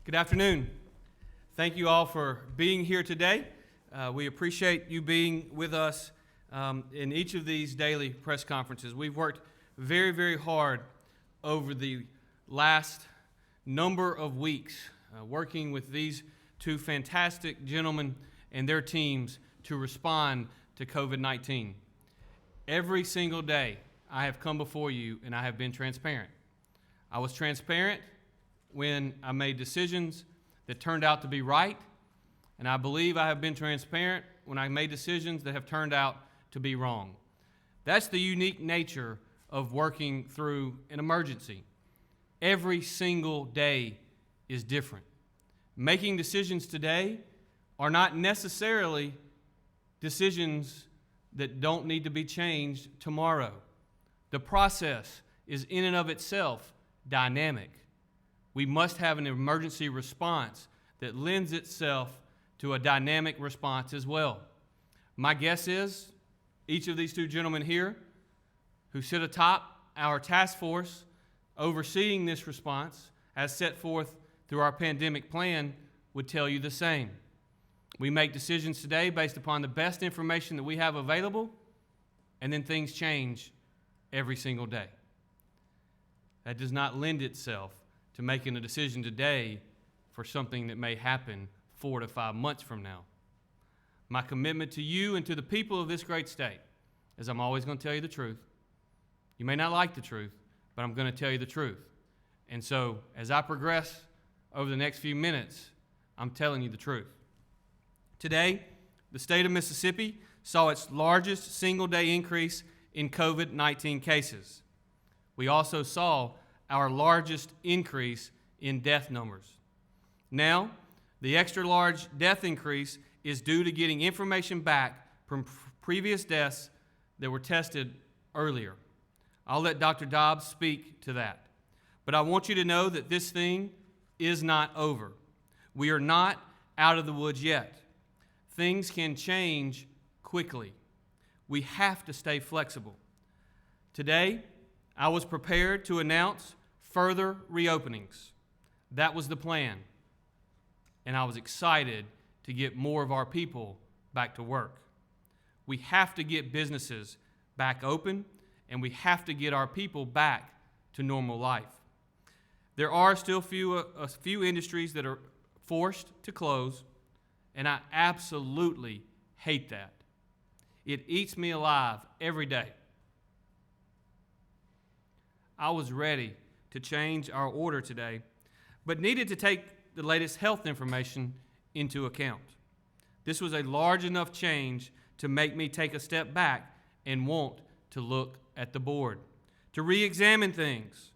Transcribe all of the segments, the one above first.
Good afternoon. Thank you all for being here today. We appreciate you being with us in each of these daily press conferences. We've worked very, very hard over the last number of weeks working with these two fantastic gentlemen and their teams to respond to COVID-19. Every single day I have come before you and I have been transparent. I was transparent when I made decisions that turned out to be right, and I believe I have been transparent when I made decisions that have turned out to be wrong. That's the unique nature of working through an emergency. Every single day is different. Making decisions today are not necessarily decisions that don't need to be changed tomorrow. The process is in and of itself dynamic. We must have an emergency response that lends itself to a dynamic response as well. My guess is each of these two gentlemen here who sit atop our task force overseeing this response as set forth through our pandemic plan would tell you the same. We make decisions today based upon the best information that we have available, and then things change every single day. That does not lend itself to making a decision today for something that may happen 4 to 5 months from now. My commitment to you and to the people of this great state is I'm always going to tell you the truth. You may not like the truth, but I'm going to tell you the truth. And so as I progress over the next few minutes, I'm telling you the truth. Today, the state of Mississippi saw its largest single-day increase in COVID-19 cases. We also saw our largest increase in death numbers. Now, the extra large death increase is due to getting information back from previous deaths that were tested earlier. I'll let Dr. Dobbs speak to that. But I want you to know that this thing is not over. We are not out of the woods yet. Things can change quickly. We have to stay flexible. Today, I was prepared to announce further reopenings. That was the plan. And I was excited to get more of our people back to work. We have to get businesses back open, and we have to get our people back to normal life. There are still a few industries that are forced to close, and I absolutely hate that. It eats me alive every day. I was ready to change our order today, but needed to take the latest health information into account. This was a large enough change to make me take a step back and want to look at the board, to re-examine things.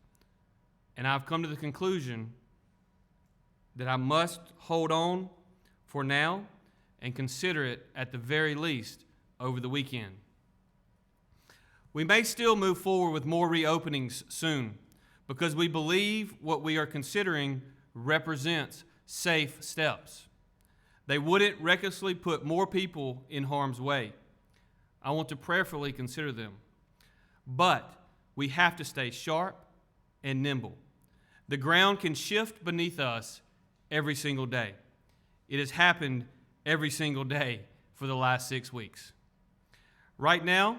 And I've come to the conclusion that I must hold on for now and consider it at the very least over the weekend. We may still move forward with more reopenings soon because we believe what we are considering represents safe steps. They wouldn't recklessly put more people in harm's way. I want to prayerfully consider them. But we have to stay sharp and nimble. The ground can shift beneath us every single day. It has happened every single day for the last 6 weeks. Right now,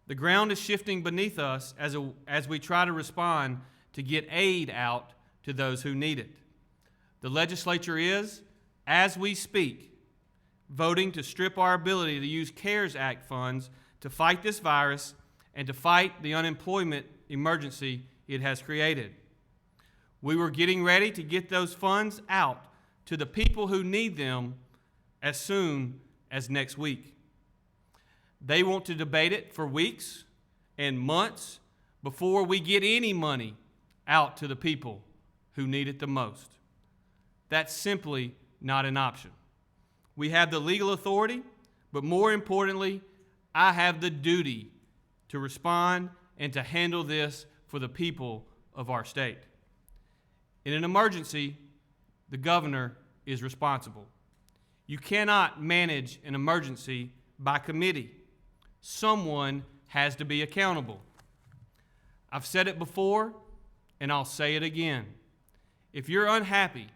the ground is shifting beneath us as we try to respond to get aid out to those who need it. The legislature is, as we speak, voting to strip our ability to use CARES Act funds to fight this virus and to fight the unemployment emergency it has created. We were getting ready to get those funds out to the people who need them as soon as next week. They want to debate it for weeks and months before we get any money out to the people who need it the most. That's simply not an option. We have the legal authority, but more importantly, I have the duty to respond and to handle this for the people of our state. In an emergency, the governor is responsible. You cannot manage an emergency by committee. Someone has to be accountable. I've said it before, and I'll say it again. If you're unhappy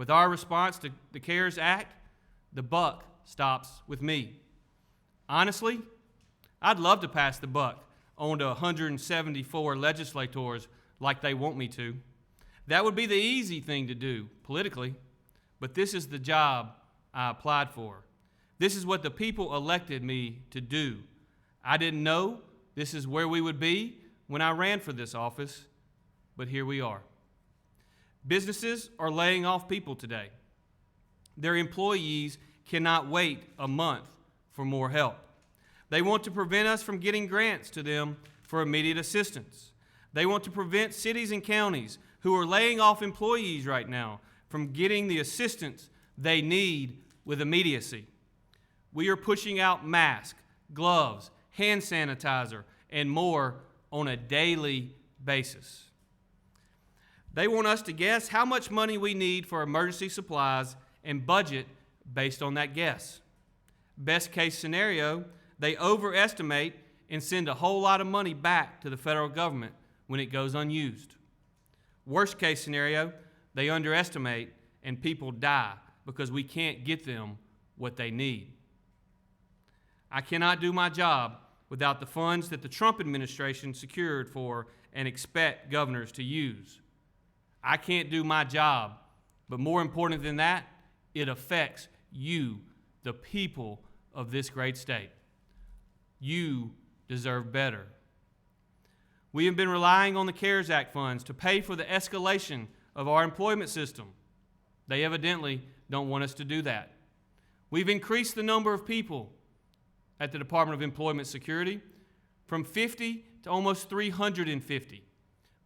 With our response to the CARES Act, the buck stops with me. Honestly, I'd love to pass the buck on to 174 legislators like they want me to. That would be the easy thing to do politically, but this is the job I applied for. This is what the people elected me to do. I didn't know this is where we would be when I ran for this office, but here we are. Businesses are laying off people today. Their employees cannot wait a month for more help. They want to prevent us from getting grants to them for immediate assistance. They want to prevent cities and counties who are laying off employees right now from getting the assistance they need with immediacy. We are pushing out masks, gloves, hand sanitizer, and more on a daily basis. They want us to guess how much money we need for emergency supplies and budget based on that guess. Best case scenario, they overestimate and send a whole lot of money back to the federal government when it goes unused. Worst case scenario, they underestimate and people die because we can't get them what they need. I cannot do my job without the funds that the Trump administration secured for and expect governors to use. I can't do my job, but more important than that, it affects you, the people of this great state. You deserve better. We have been relying on the CARES Act funds to pay for the escalation of our employment system. They evidently don't want us to do that. We've increased the number of people at the Department of Employment Security from 50 to almost 350.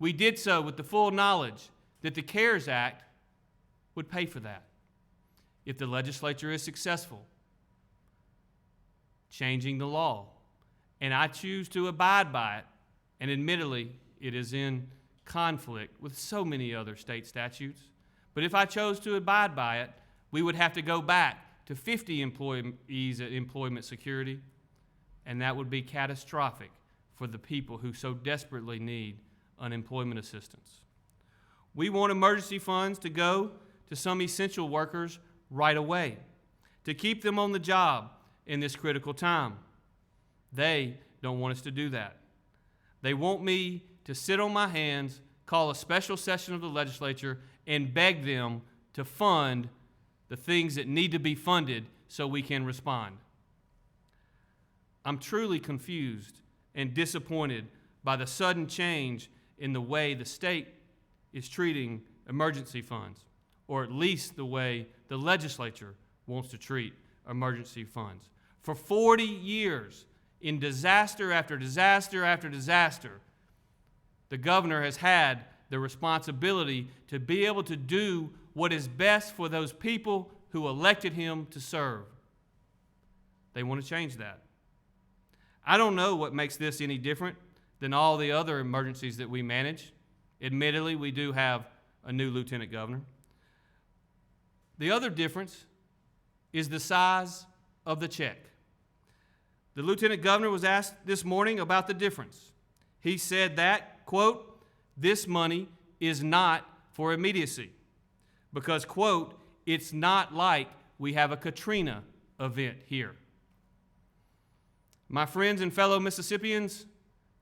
We did so with the full knowledge that the CARES Act would pay for that if the legislature is successful changing the law. And I choose to abide by it, and admittedly, it is in conflict with so many other state statutes. But if I chose to abide by it, we would have to go back to 50 employees at employment security, and that would be catastrophic for the people who so desperately need unemployment assistance. We want emergency funds to go to some essential workers right away, to keep them on the job in this critical time. They don't want us to do that. They want me to sit on my hands, call a special session of the legislature, and beg them to fund the things that need to be funded so we can respond. I'm truly confused and disappointed by the sudden change in the way the state is treating emergency funds, or at least the way the legislature wants to treat emergency funds. For 40 years, in disaster after disaster after disaster, the governor has had the responsibility to be able to do what is best for those people who elected him to serve. They want to change that. I don't know what makes this any different than all the other emergencies that we manage. Admittedly, we do have a new lieutenant governor. The other difference is the size of the check. The lieutenant governor was asked this morning about the difference. He said that, quote, "This money is not for immediacy because, quote, it's not like we have a Katrina event here." My friends and fellow Mississippians,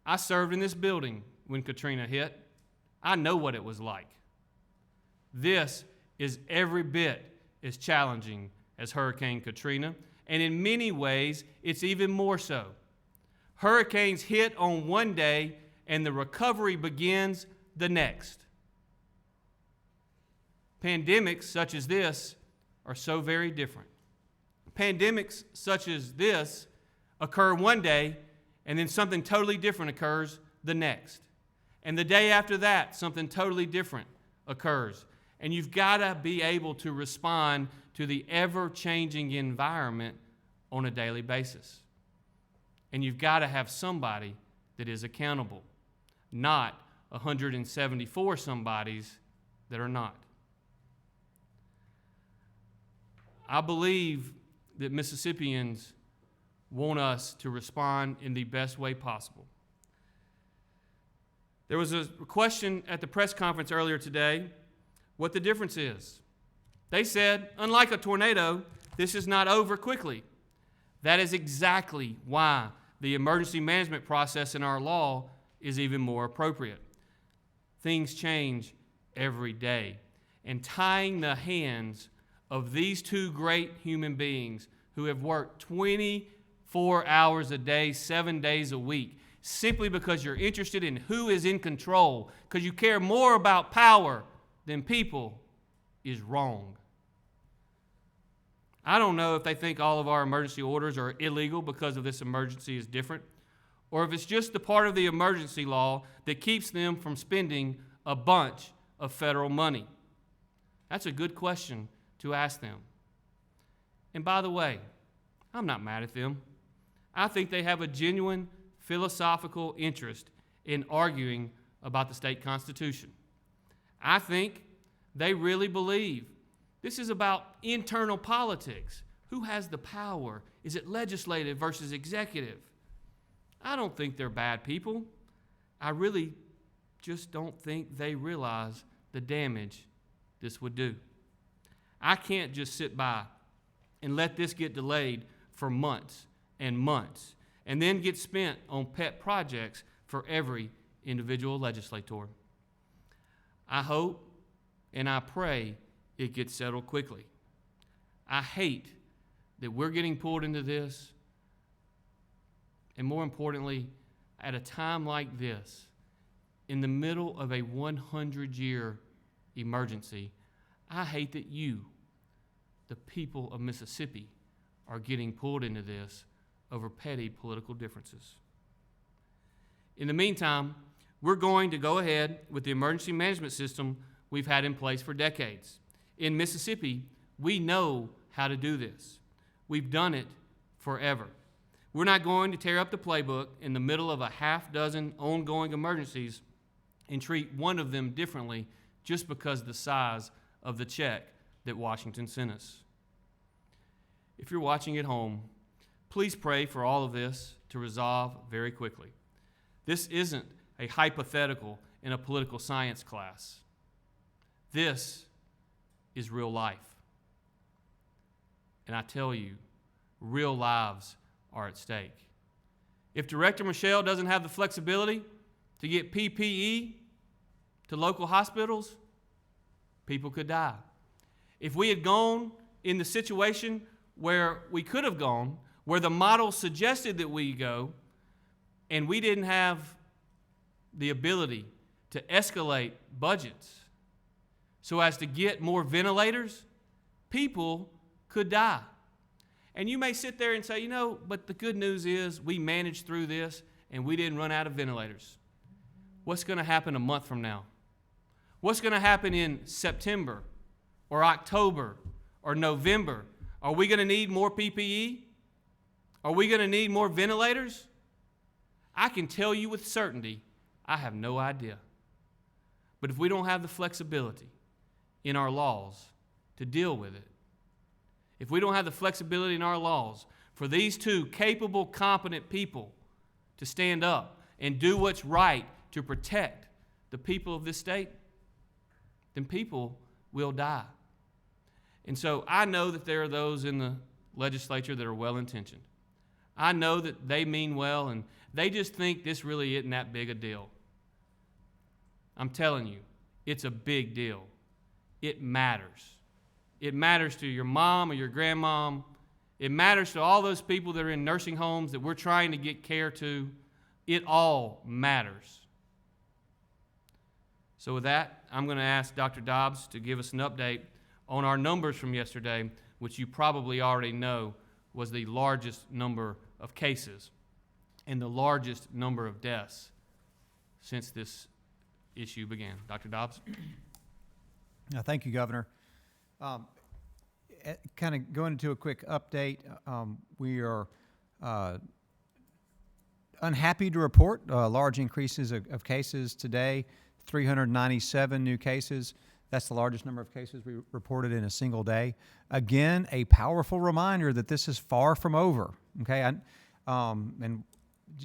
I served in this building when Katrina hit. I know what it was like. This is every bit as challenging as Hurricane Katrina, and in many ways, it's even more so. Hurricanes hit on one day, and the recovery begins the next. Pandemics such as this are so very different. Pandemics such as this occur one day, and then something totally different occurs the next. And the day after that, something totally different occurs. And you've got to be able to respond to the ever-changing environment on a daily basis. And you've got to have somebody that is accountable, not 174 somebodies that are not. I believe that Mississippians want us to respond in the best way possible. There was a question at the press conference earlier today what the difference is. They said, unlike a tornado, this is not over quickly. That is exactly why the emergency management process in our law is even more appropriate. Things change every day. And tying the hands of these two great human beings who have worked 24 hours a day, 7 days a week, simply because you're interested in who is in control, because you care more about power than people, is wrong. I don't know if they think all of our emergency orders are illegal because of this emergency is different, or if it's just the part of the emergency law that keeps them from spending a bunch of federal money. That's a good question to ask them. And by the way, I'm not mad at them. I think they have a genuine philosophical interest in arguing about the state constitution. I think they really believe this is about internal politics. Who has the power? Is it legislative versus executive? I don't think they're bad people. I really just don't think they realize the damage this would do. I can't just sit by and let this get delayed for months and months and then get spent on pet projects for every individual legislator. I hope and I pray it gets settled quickly. I hate that we're getting pulled into this, and more importantly, at a time like this, in the middle of a 100-year emergency, I hate that you, the people of Mississippi, are getting pulled into this over petty political differences. In the meantime, we're going to go ahead with the emergency management system we've had in place for decades. In Mississippi, we know how to do this. We've done it forever. We're not going to tear up the playbook in the middle of a half dozen ongoing emergencies and treat one of them differently just because of the size of the check that Washington sent us. If you're watching at home, please pray for all of this to resolve very quickly. This isn't a hypothetical in a political science class. This is real life. And I tell you, real lives are at stake. If Director Michelle doesn't have the flexibility to get PPE to local hospitals, people could die. If we had gone in the situation where we could have gone, where the model suggested that we go, and we didn't have the ability to escalate budgets so as to get more ventilators, people could die. And you may sit there and say, but the good news is we managed through this and we didn't run out of ventilators. What's going to happen a month from now? What's going to happen in September or October or November? Are we going to need more PPE? Are we going to need more ventilators? I can tell you with certainty, I have no idea. But if we don't have the flexibility in our laws to deal with it, if we don't have the flexibility in our laws for these two capable, competent people to stand up and do what's right to protect the people of this state, then people will die. And so I know that there are those in the legislature that are well-intentioned. I know that they mean well, and they just think this really isn't that big a deal. I'm telling you, it's a big deal. It matters. It matters to your mom or your grandmom. It matters to all those people that are in nursing homes that we're trying to get care to. It all matters. So with that, I'm going to ask Dr. Dobbs to give us an update on our numbers from yesterday, which you probably already know was the largest number of cases and the largest number of deaths since this issue began. Dr. Dobbs? Thank you, Governor. Kind of going into a quick update, we are unhappy to report large increases of cases today, 397 new cases. That's the largest number of cases we reported in a single day. Again, a powerful reminder that this is far from over, okay? And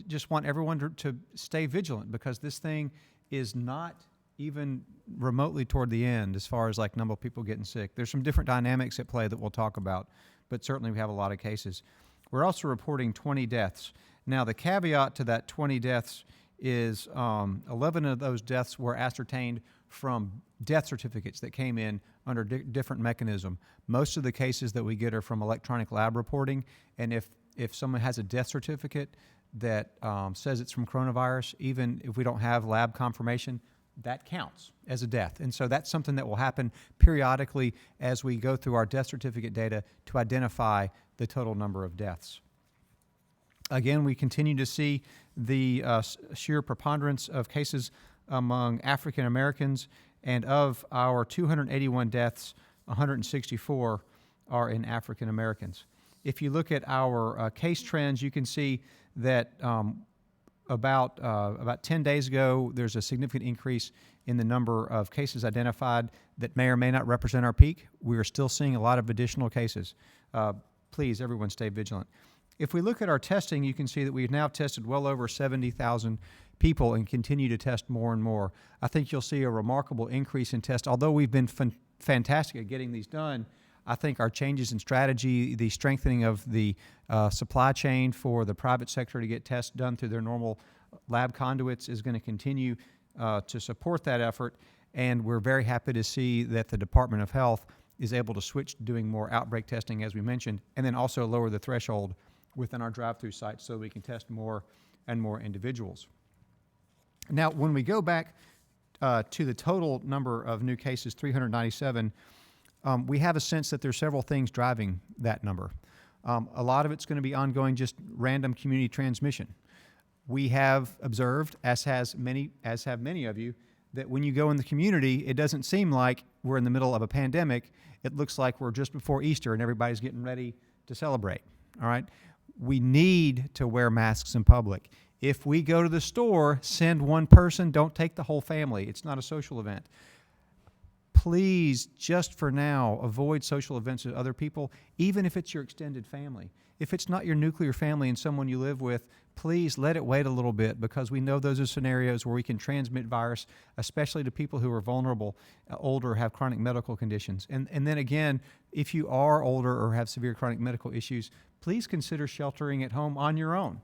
just want everyone to stay vigilant because this thing is not even remotely toward the end as far as like number of people getting sick. There's some different dynamics at play that we'll talk about, but certainly we have a lot of cases. We're also reporting 20 deaths. Now, the caveat to that 20 deaths is 11 of those deaths were ascertained from death certificates that came in under different mechanism. Most of the cases that we get are from electronic lab reporting, and if someone has a death certificate that says it's from coronavirus, even if we don't have lab confirmation, that counts as a death. And so that's something that will happen periodically as we go through our death certificate data to identify the total number of deaths. Again, we continue to see the sheer preponderance of cases among African Americans, and of our 281 deaths, 164 are in African Americans. If you look at our case trends, you can see that about 10 days ago, there's a significant increase in the number of cases identified that may or may not represent our peak. We are still seeing a lot of additional cases. Please, everyone, stay vigilant. If we look at our testing, you can see that we've now tested well over 70,000 people and continue to test more and more. I think you'll see a remarkable increase in tests. Although we've been fantastic at getting these done, I think our changes in strategy, the strengthening of the supply chain for the private sector to get tests done through their normal lab conduits is going to continue to support that effort. And we're very happy to see that the Department of Health is able to switch to doing more outbreak testing, as we mentioned, and then also lower the threshold within our drive-through sites so we can test more and more individuals. Now, when we go back to the total number of new cases, 397, we have a sense that there's several things driving that number. A lot of it's going to be ongoing, just random community transmission. We have observed, as have many of you, that when you go in the community, it doesn't seem like we're in the middle of a pandemic. It looks like we're just before Easter and everybody's getting ready to celebrate. All right? We need to wear masks in public. If we go to the store, send one person, don't take the whole family. It's not a social event. Please, just for now, avoid social events with other people, even if it's your extended family. If it's not your nuclear family and someone you live with, please let it wait a little bit, because we know those are scenarios where we can transmit virus, especially to people who are vulnerable, older, have chronic medical conditions. And then again, if you are older or have severe chronic medical issues, please consider sheltering at home on your own.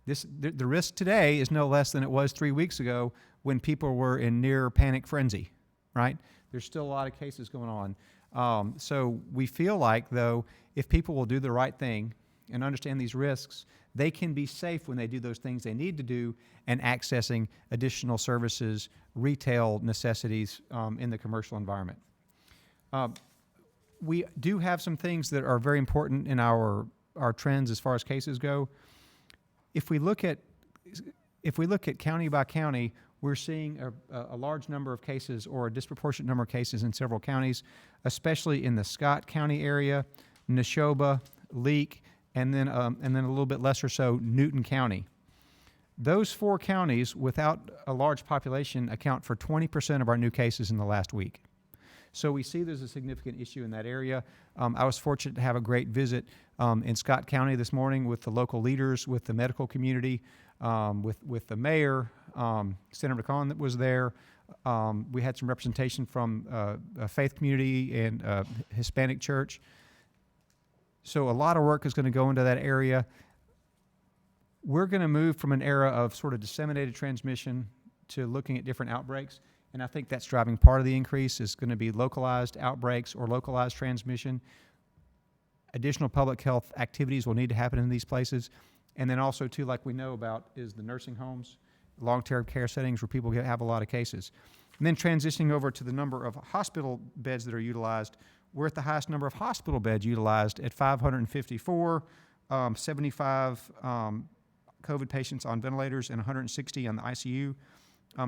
The risk today is no less than it was 3 weeks ago when people were in near panic frenzy, right? There's still a lot of cases going on. So we feel like, though, if people will do the right thing and understand these risks, they can be safe when they do those things they need to do and accessing additional services, retail necessities in the commercial environment. We do have some things that are very important in our trends as far as cases go. If we look at county by county, we're seeing a large number of cases, or a disproportionate number of cases in several counties, especially in the Scott County area, Neshoba, Leake, and then a little bit lesser so, Newton County. Those 4 counties, without a large population, account for 20% of our new cases in the last week. So we see there's a significant issue in that area. I was fortunate to have a great visit in Scott County this morning with the local leaders, with the medical community, with the mayor, Senator McCollum that was there. We had some representation from a faith community and a Hispanic church. So a lot of work is going to go into that area. We're going to move from an era of sort of disseminated transmission to looking at different outbreaks. And I think that's driving part of the increase is going to be localized outbreaks or localized transmission. Additional public health activities will need to happen in these places. And then also, too, like we know about, is the nursing homes, long-term care settings where people have a lot of cases. And then transitioning over to the number of hospital beds that are utilized, we're at the highest number of hospital beds utilized at 554, 75 COVID patients on ventilators and 160 on the ICU.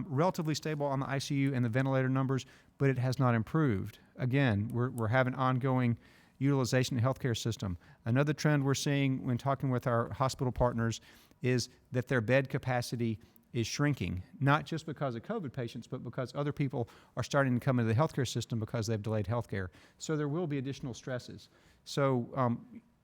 Relatively stable on the ICU and the ventilator numbers, but it has not improved. Again, we're having ongoing utilization of the healthcare system. Another trend we're seeing when talking with our hospital partners is that their bed capacity is shrinking, not just because of COVID patients, but because other people are starting to come into the healthcare system because they've delayed healthcare. So there will be additional stresses. So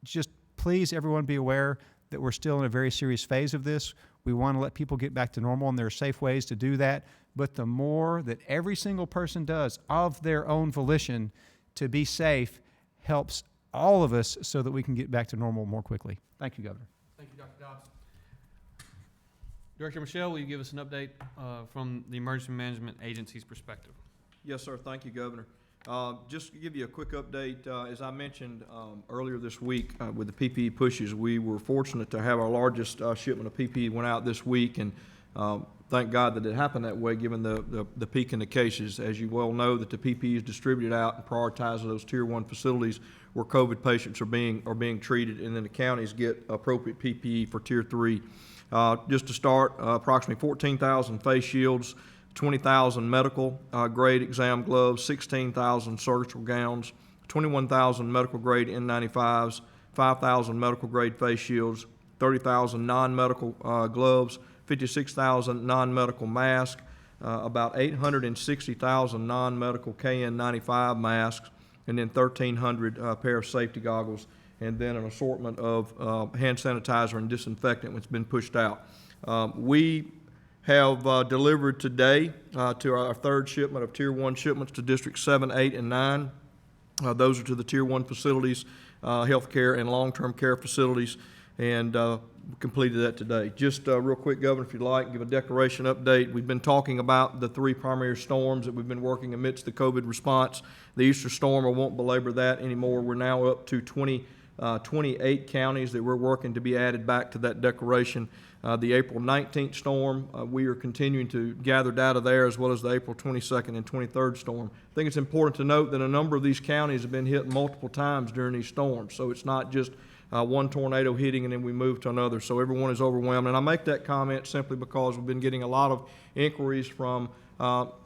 just please, everyone, be aware that we're still in a very serious phase of this. We want to let people get back to normal, and there are safe ways to do that. But the more that every single person does of their own volition to be safe helps all of us so that we can get back to normal more quickly. Thank you, Governor. Thank you, Dr. Dobbs. Director Michelle, will you give us an update from the Emergency Management Agency's perspective? Yes, sir. Thank you, Governor. Just to give you a quick update, as I mentioned earlier this week with the PPE pushes, we were fortunate to have our largest shipment of PPE went out this week, and thank God that it happened that way given the peak in the cases. As you well know, that the PPE is distributed out and prioritized to those Tier 1 facilities where COVID patients are being treated, and then the counties get appropriate PPE for Tier 3. Just to start, approximately 14,000 face shields, 20,000 medical grade exam gloves, 16,000 surgical gowns, 21,000 medical grade N95s, 5,000 medical grade face shields, 30,000 non-medical gloves, 56,000 non-medical masks, about 860,000 non-medical KN95 masks, and then 1,300 pair of safety goggles, and then an assortment of hand sanitizer and disinfectant that's been pushed out. We have delivered today to our third shipment of Tier 1 shipments to District 7, 8, and 9. Those are to the Tier 1 facilities, healthcare and long-term care facilities, and completed that today. Just real quick, Governor, if you'd like, give a decoration update. We've been talking about the three primary storms that we've been working amidst the COVID response. The Easter storm, I won't belabor that anymore. We're now up to 28 counties that we're working to be added back to that declaration. The April 19th storm, we are continuing to gather data there, as well as the April 22nd and 23rd storm. I think it's important to note that a number of these counties have been hit multiple times during these storms, so it's not just one tornado hitting and then we move to another, so everyone is overwhelmed. And I make that comment simply because we've been getting a lot of inquiries from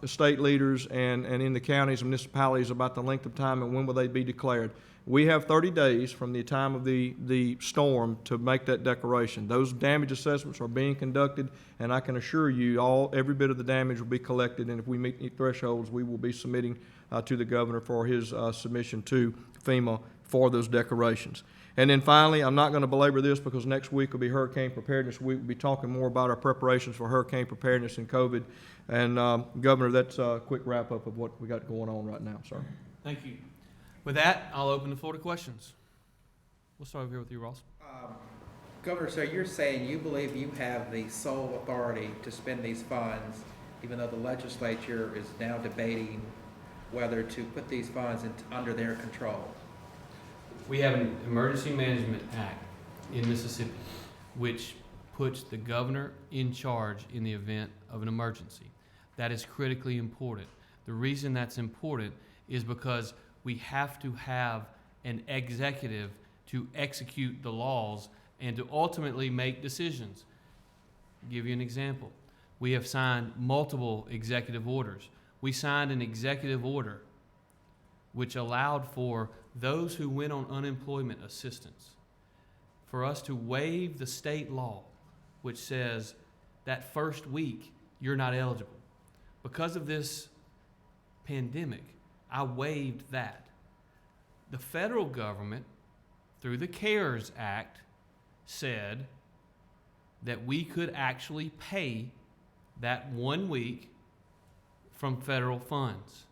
state leaders and in the counties and municipalities about the length of time and when will they be declared. We have 30 days from the time of the storm to make that declaration. Those damage assessments are being conducted, and I can assure you every bit of the damage will be collected, and if we meet the thresholds, we will be submitting to the governor for his submission to FEMA for those declarations. And then finally, I'm not going to belabor this because next week will be Hurricane Preparedness Week. We'll be talking more about our preparations for hurricane preparedness and COVID. And Governor, that's a quick wrap-up of what we got going on right now, sir. Thank you. With that, I'll open the floor to questions. We'll start over here with you, Ross. Governor, so you're saying you believe you have the sole authority to spend these funds, even though the legislature is now debating whether to put these funds under their control? We have an Emergency Management Act in Mississippi, which puts the governor in charge in the event of an emergency. That is critically important. The reason that's important is because we have to have an executive to execute the laws and to ultimately make decisions. I'll give you an example. We have signed multiple executive orders. We signed an executive order which allowed for those who went on unemployment assistance for us to waive the state law which says that first week you're not eligible. Because of this pandemic, I waived that. The federal government, through the CARES Act, said that we could actually pay that 1 week from federal funds.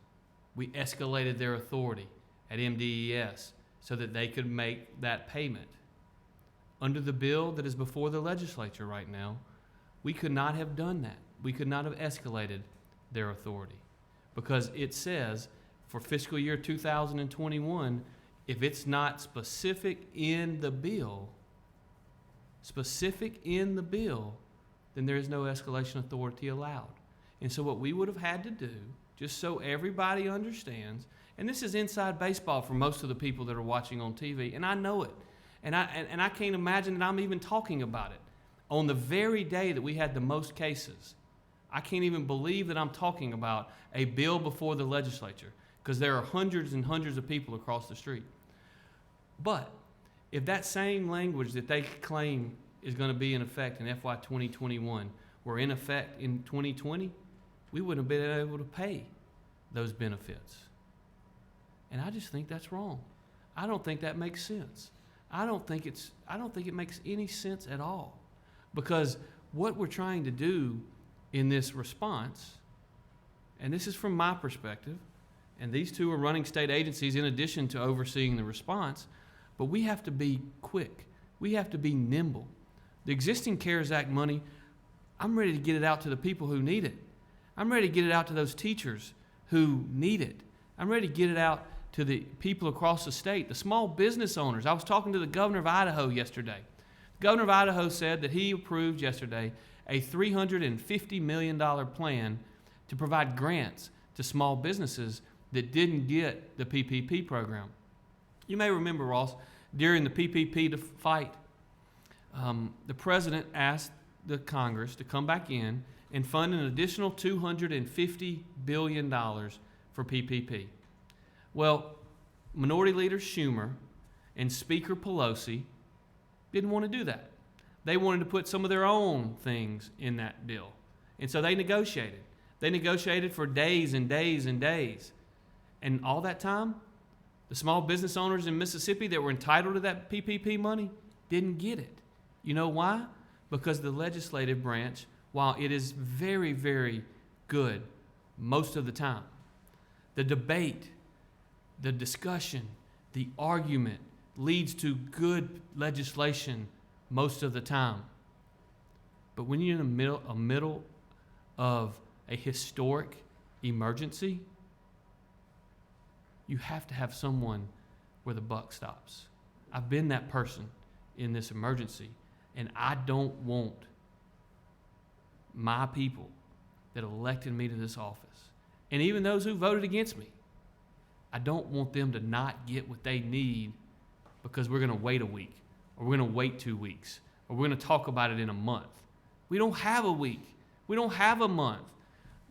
We escalated their authority at MDES so that they could make that payment. Under the bill that is before the legislature right now, we could not have done that. We could not have escalated their authority because it says for fiscal year 2021, if it's not specific in the bill, then there is no escalation authority allowed. And so what we would have had to do, just so everybody understands, and this is inside baseball for most of the people that are watching on TV, and I know it, and I can't imagine that I'm even talking about it. On the very day that we had the most cases, I can't even believe that I'm talking about a bill before the legislature because there are hundreds and hundreds of people across the street. But if that same language that they claim is going to be in effect in FY 2021 were in effect in 2020, we wouldn't have been able to pay those benefits. And I just think that's wrong. I don't think that makes sense. I don't think it makes any sense at all, because what we're trying to do in this response, and this is from my perspective, and these two are running state agencies in addition to overseeing the response, but we have to be quick. We have to be nimble. The existing CARES Act money, I'm ready to get it out to the people who need it. I'm ready to get it out to those teachers who need it. I'm ready to get it out to the people across the state, the small business owners. I was talking to the governor of Idaho yesterday. The governor of Idaho said that he approved yesterday a $350 million plan to provide grants to small businesses that didn't get the PPP program. You may remember, Ross, during the PPP fight, the president asked the Congress to come back in and fund an additional $250 billion for PPP. Well, Minority Leader Schumer and Speaker Pelosi didn't want to do that. They wanted to put some of their own things in that bill. And so they negotiated. They negotiated for days and days and days. And all that time, the small business owners in Mississippi that were entitled to that PPP money didn't get it. You know why? Because the legislative branch, while it is very, very good most of the time, the debate, the discussion, the argument leads to good legislation most of the time. But when you're in the middle of a historic emergency, you have to have someone where the buck stops. I've been that person in this emergency, and I don't want my people that elected me to this office, and even those who voted against me, I don't want them to not get what they need because we're going to wait a week, or we're going to wait 2 weeks, or we're going to talk about it in a month. We don't have a week. We don't have a month.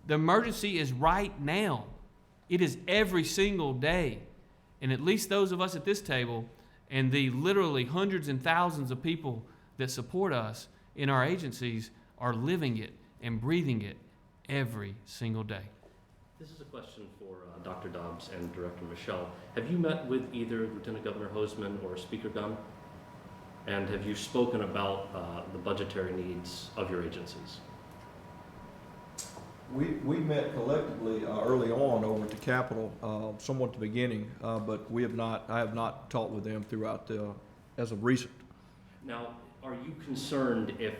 The emergency is right now. It is every single day. And at least those of us at this table and the literally hundreds and thousands of people that support us in our agencies are living it and breathing it every single day. This is a question for Dr. Dobbs and Director Michelle. Have you met with either Lieutenant Governor Hosemann or Speaker Gunn? And have you spoken about the budgetary needs of your agencies? We met collectively early on over at the Capitol, somewhat at the beginning, but I have not talked with them throughout as of recent. Now, are you concerned if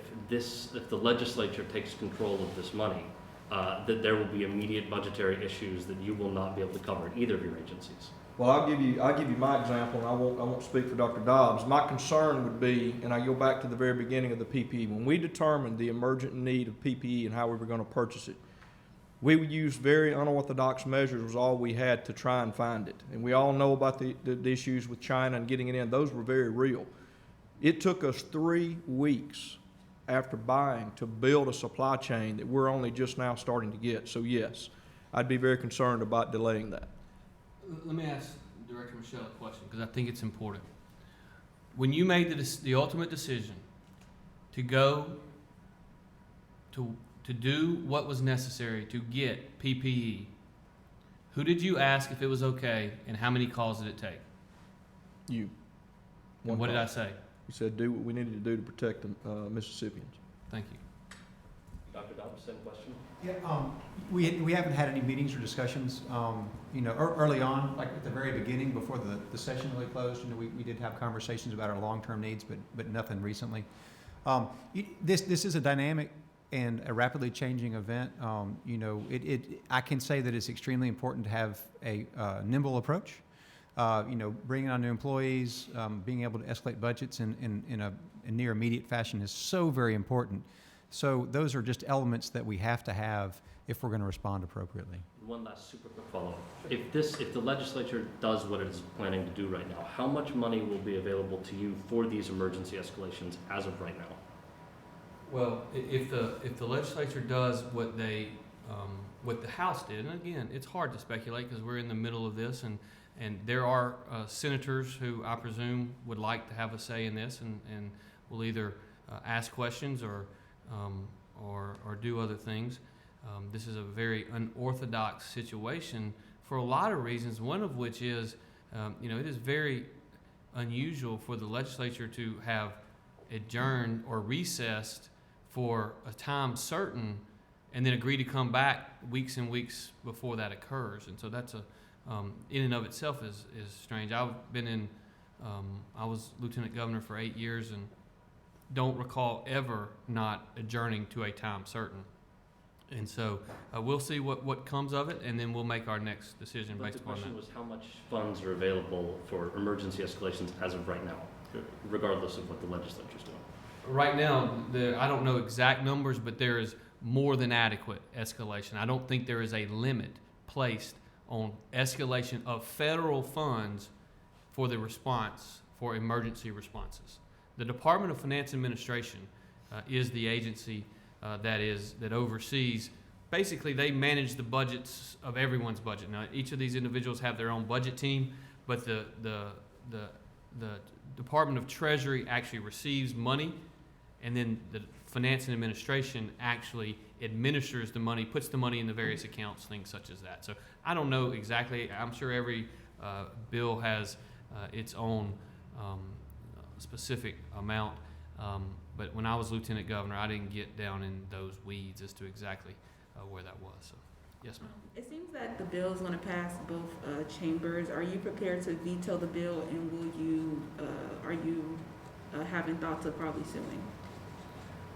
the legislature takes control of this money, that there will be immediate budgetary issues that you will not be able to cover at either of your agencies? Well, I'll give you my example, and I won't speak for Dr. Dobbs. My concern would be, and I go back to the very beginning of the PPE, when we determined the emergent need of PPE and how we were going to purchase it, we would use very unorthodox measures was all we had to try and find it. And we all know about the issues with China and getting it in. Those were very real. It took us 3 weeks after buying to build a supply chain that we're only just now starting to get. So yes, I'd be very concerned about delaying that. Let me ask Director Michelle a question, because I think it's important. When you made the ultimate decision to go to do what was necessary to get PPE, who did you ask if it was okay, and how many calls did it take? You. And what did I say? You said do what we needed to do to protect the Mississippians. Thank you. Dr. Dobbs, same question? Yeah, we haven't had any meetings or discussions, early on, like at the very beginning, before the session really closed, we did have conversations about our long-term needs, but nothing recently. This is a dynamic and a rapidly changing event. I can say that it's extremely important to have a nimble approach. Bringing on new employees, being able to escalate budgets in a near immediate fashion is so very important. So those are just elements that we have to have if we're going to respond appropriately. One last super quick follow-up. If the legislature does what it is planning to do right now, how much money will be available to you for these emergency escalations as of right now? Well, if the legislature does what the House did, and again, it's hard to speculate because we're in the middle of this, and there are senators who I presume would like to have a say in this, and will either ask questions or do other things. This is a very unorthodox situation for a lot of reasons. One of which is, it is very unusual for the legislature to have adjourned or recessed for a time certain and then agree to come back weeks and weeks before that occurs. And so that's in and of itself is strange. I was lieutenant governor for 8 years and don't recall ever not adjourning to a time certain. And so we'll see what comes of it, and then we'll make our next decision But based the upon question that. was how much funds are available for emergency escalations as of right now, regardless of what the legislature's doing. Right now, I don't know exact numbers, but there is more than adequate escalation. I don't think there is a limit placed on escalation of federal funds for the response, for emergency responses. The Department of Finance Administration is the agency that oversees. Basically, they manage the budgets of everyone's budget. Now, each of these individuals have their own budget team, but the Department of Treasury actually receives money, and then the Finance and Administration actually administers the money, puts the money in the various accounts, things such as that. So I don't know exactly. I'm sure every bill has its own specific amount. But when I was lieutenant governor, I didn't get down in those weeds as to exactly where that was. So, yes, ma'am. It seems that the bill is going to pass both chambers. Are you prepared to veto the bill, and are you having thoughts of probably suing?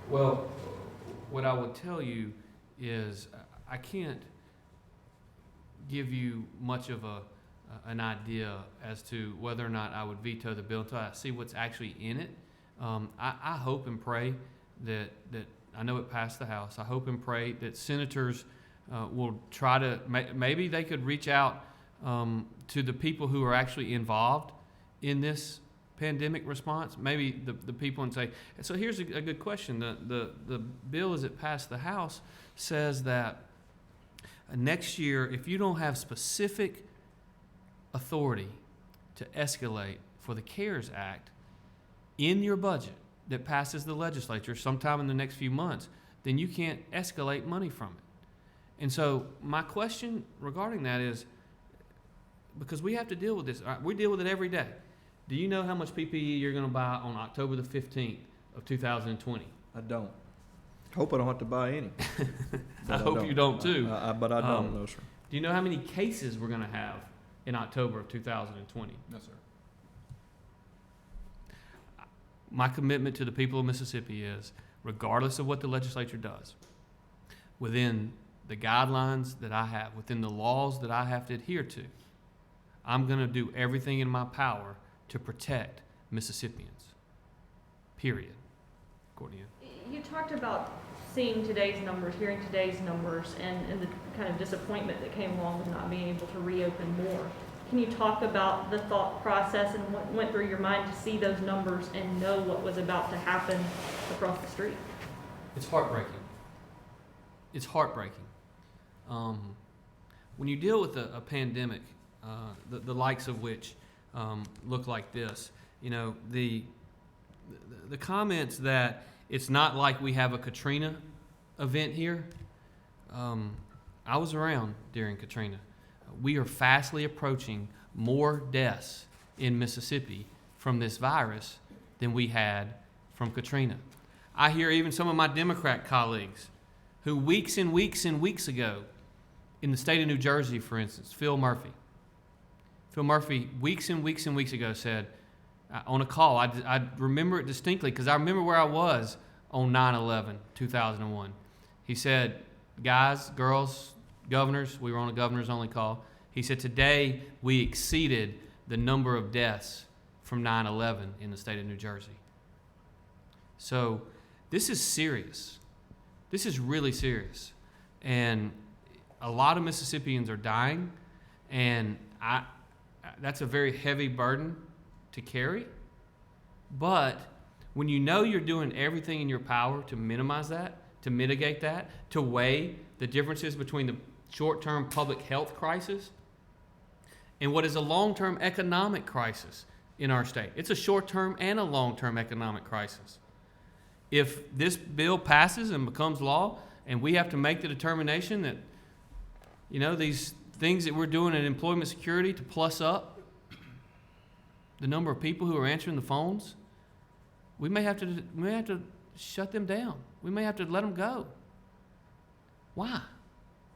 Well, what I would tell you is I can't give you much of an idea as to whether or not I would veto the bill until I see what's actually in it. I hope and pray that I know it passed the House. I hope and pray that senators will try to, maybe they could reach out to the people who are actually involved in this pandemic response, maybe the people, and say, so here's a good question. The bill as it passed the House says that next year, if you don't have specific authority to escalate for the CARES Act in your budget that passes the legislature sometime in the next few months, then you can't escalate money from it. And so my question regarding that is, because we have to deal with this, we deal with it every day. Do you know how much PPE you're going to buy on October the 15th of 2020? I don't. Hope I don't have to buy any. I hope you don't too. But I don't, no, sir. Do you know how many cases we're going to have in October of 2020? No, sir. My commitment to the people of Mississippi is, regardless of what the legislature does, within the guidelines that I have, within the laws that I have to adhere to, I'm going to do everything in my power to protect Mississippians. Period. Courtney. You talked about seeing today's numbers, hearing today's numbers, and the kind of disappointment that came along with not being able to reopen more. Can you talk about the thought process and what went through your mind to see those numbers and know what was about to happen across the street? It's heartbreaking. It's heartbreaking. When you deal with a pandemic, the likes of which look like this, you know, the comments that it's not like we have a Katrina event here. I was around during Katrina. We are fastly approaching more deaths in Mississippi from this virus than we had from Katrina. I hear even some of my Democrat colleagues who weeks and weeks and weeks ago in the state of New Jersey, for instance, Phil Murphy, weeks and weeks and weeks ago said on a call, I remember it distinctly because I remember where I was on 9/11/2001. He said, guys, girls, governors, we were on a governor's only call. He said, today we exceeded the number of deaths from 9/11 in the state of New Jersey. So this is serious. This is really serious. And a lot of Mississippians are dying, and that's a very heavy burden to carry. But when you know you're doing everything in your power to minimize that, to mitigate that, to weigh the differences between the short-term public health crisis and what is a long-term economic crisis in our state. It's a short-term and a long-term economic crisis. If this bill passes and becomes law, and we have to make the determination that, you know, these things that we're doing in employment security to plus up the number of people who are answering the phones, we may have to shut them down. We may have to let them go. Why?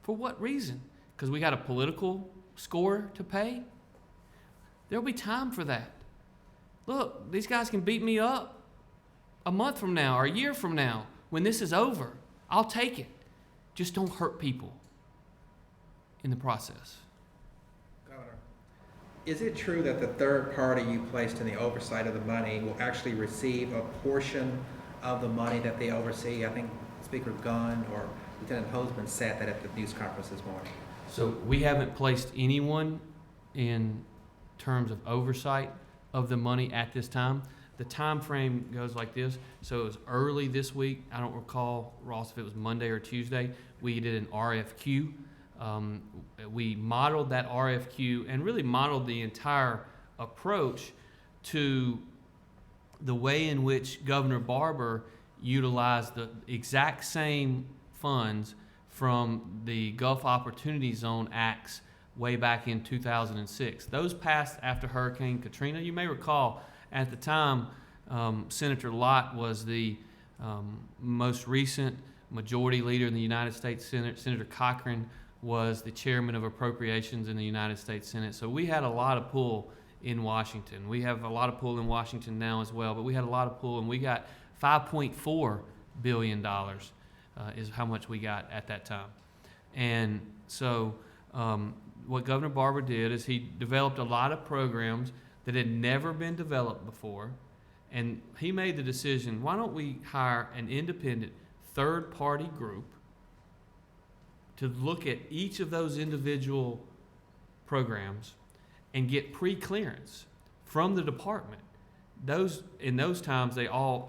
For what reason? Because we got a political score to pay? There'll be time for that. Look, these guys can beat me up a month from now or a year from now when this is over. I'll take it. Just don't hurt people in the process. Governor, is it true that the third party you placed in the oversight of the money will actually receive a portion of the money that they oversee? I think Speaker Gunn or Lieutenant Hoseman said that at the news conference this morning. So we haven't placed anyone in terms of oversight of the money at this time. The time frame goes like this. So it was early this week. I don't recall, Ross, if it was Monday or Tuesday. We did an RFQ. We modeled that RFQ and really modeled the entire approach to the way in which Governor Barber utilized the exact same funds from the Gulf Opportunity Zone Acts way back in 2006. Those passed after Hurricane Katrina. You may recall at the time, Senator Lott was the most recent majority leader in the United States Senate. Senator Cochran was the chairman of appropriations in the United States Senate. So we had a lot of pull in Washington. We have a lot of pull in Washington now as well, but we had a lot of pull, and we got $5.4 billion is how much we got at that time. And so what Governor Barber did is he developed a lot of programs that had never been developed before, and he made the decision, why don't we hire an independent third-party group to look at each of those individual programs and get pre-clearance from the department. In those times,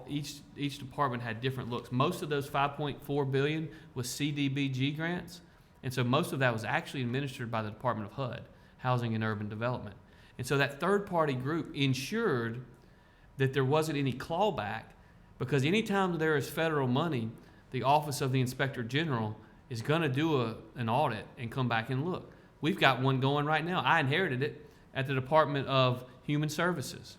each department had different looks. Most of those $5.4 billion was CDBG grants, and so most of that was actually administered by the Department of HUD, Housing and Urban Development. And so that third-party group ensured that there wasn't any clawback, because anytime there is federal money, the Office of the Inspector General is going to do an audit and come back and look. We've got one going right now. I inherited it at the Department of Human Services.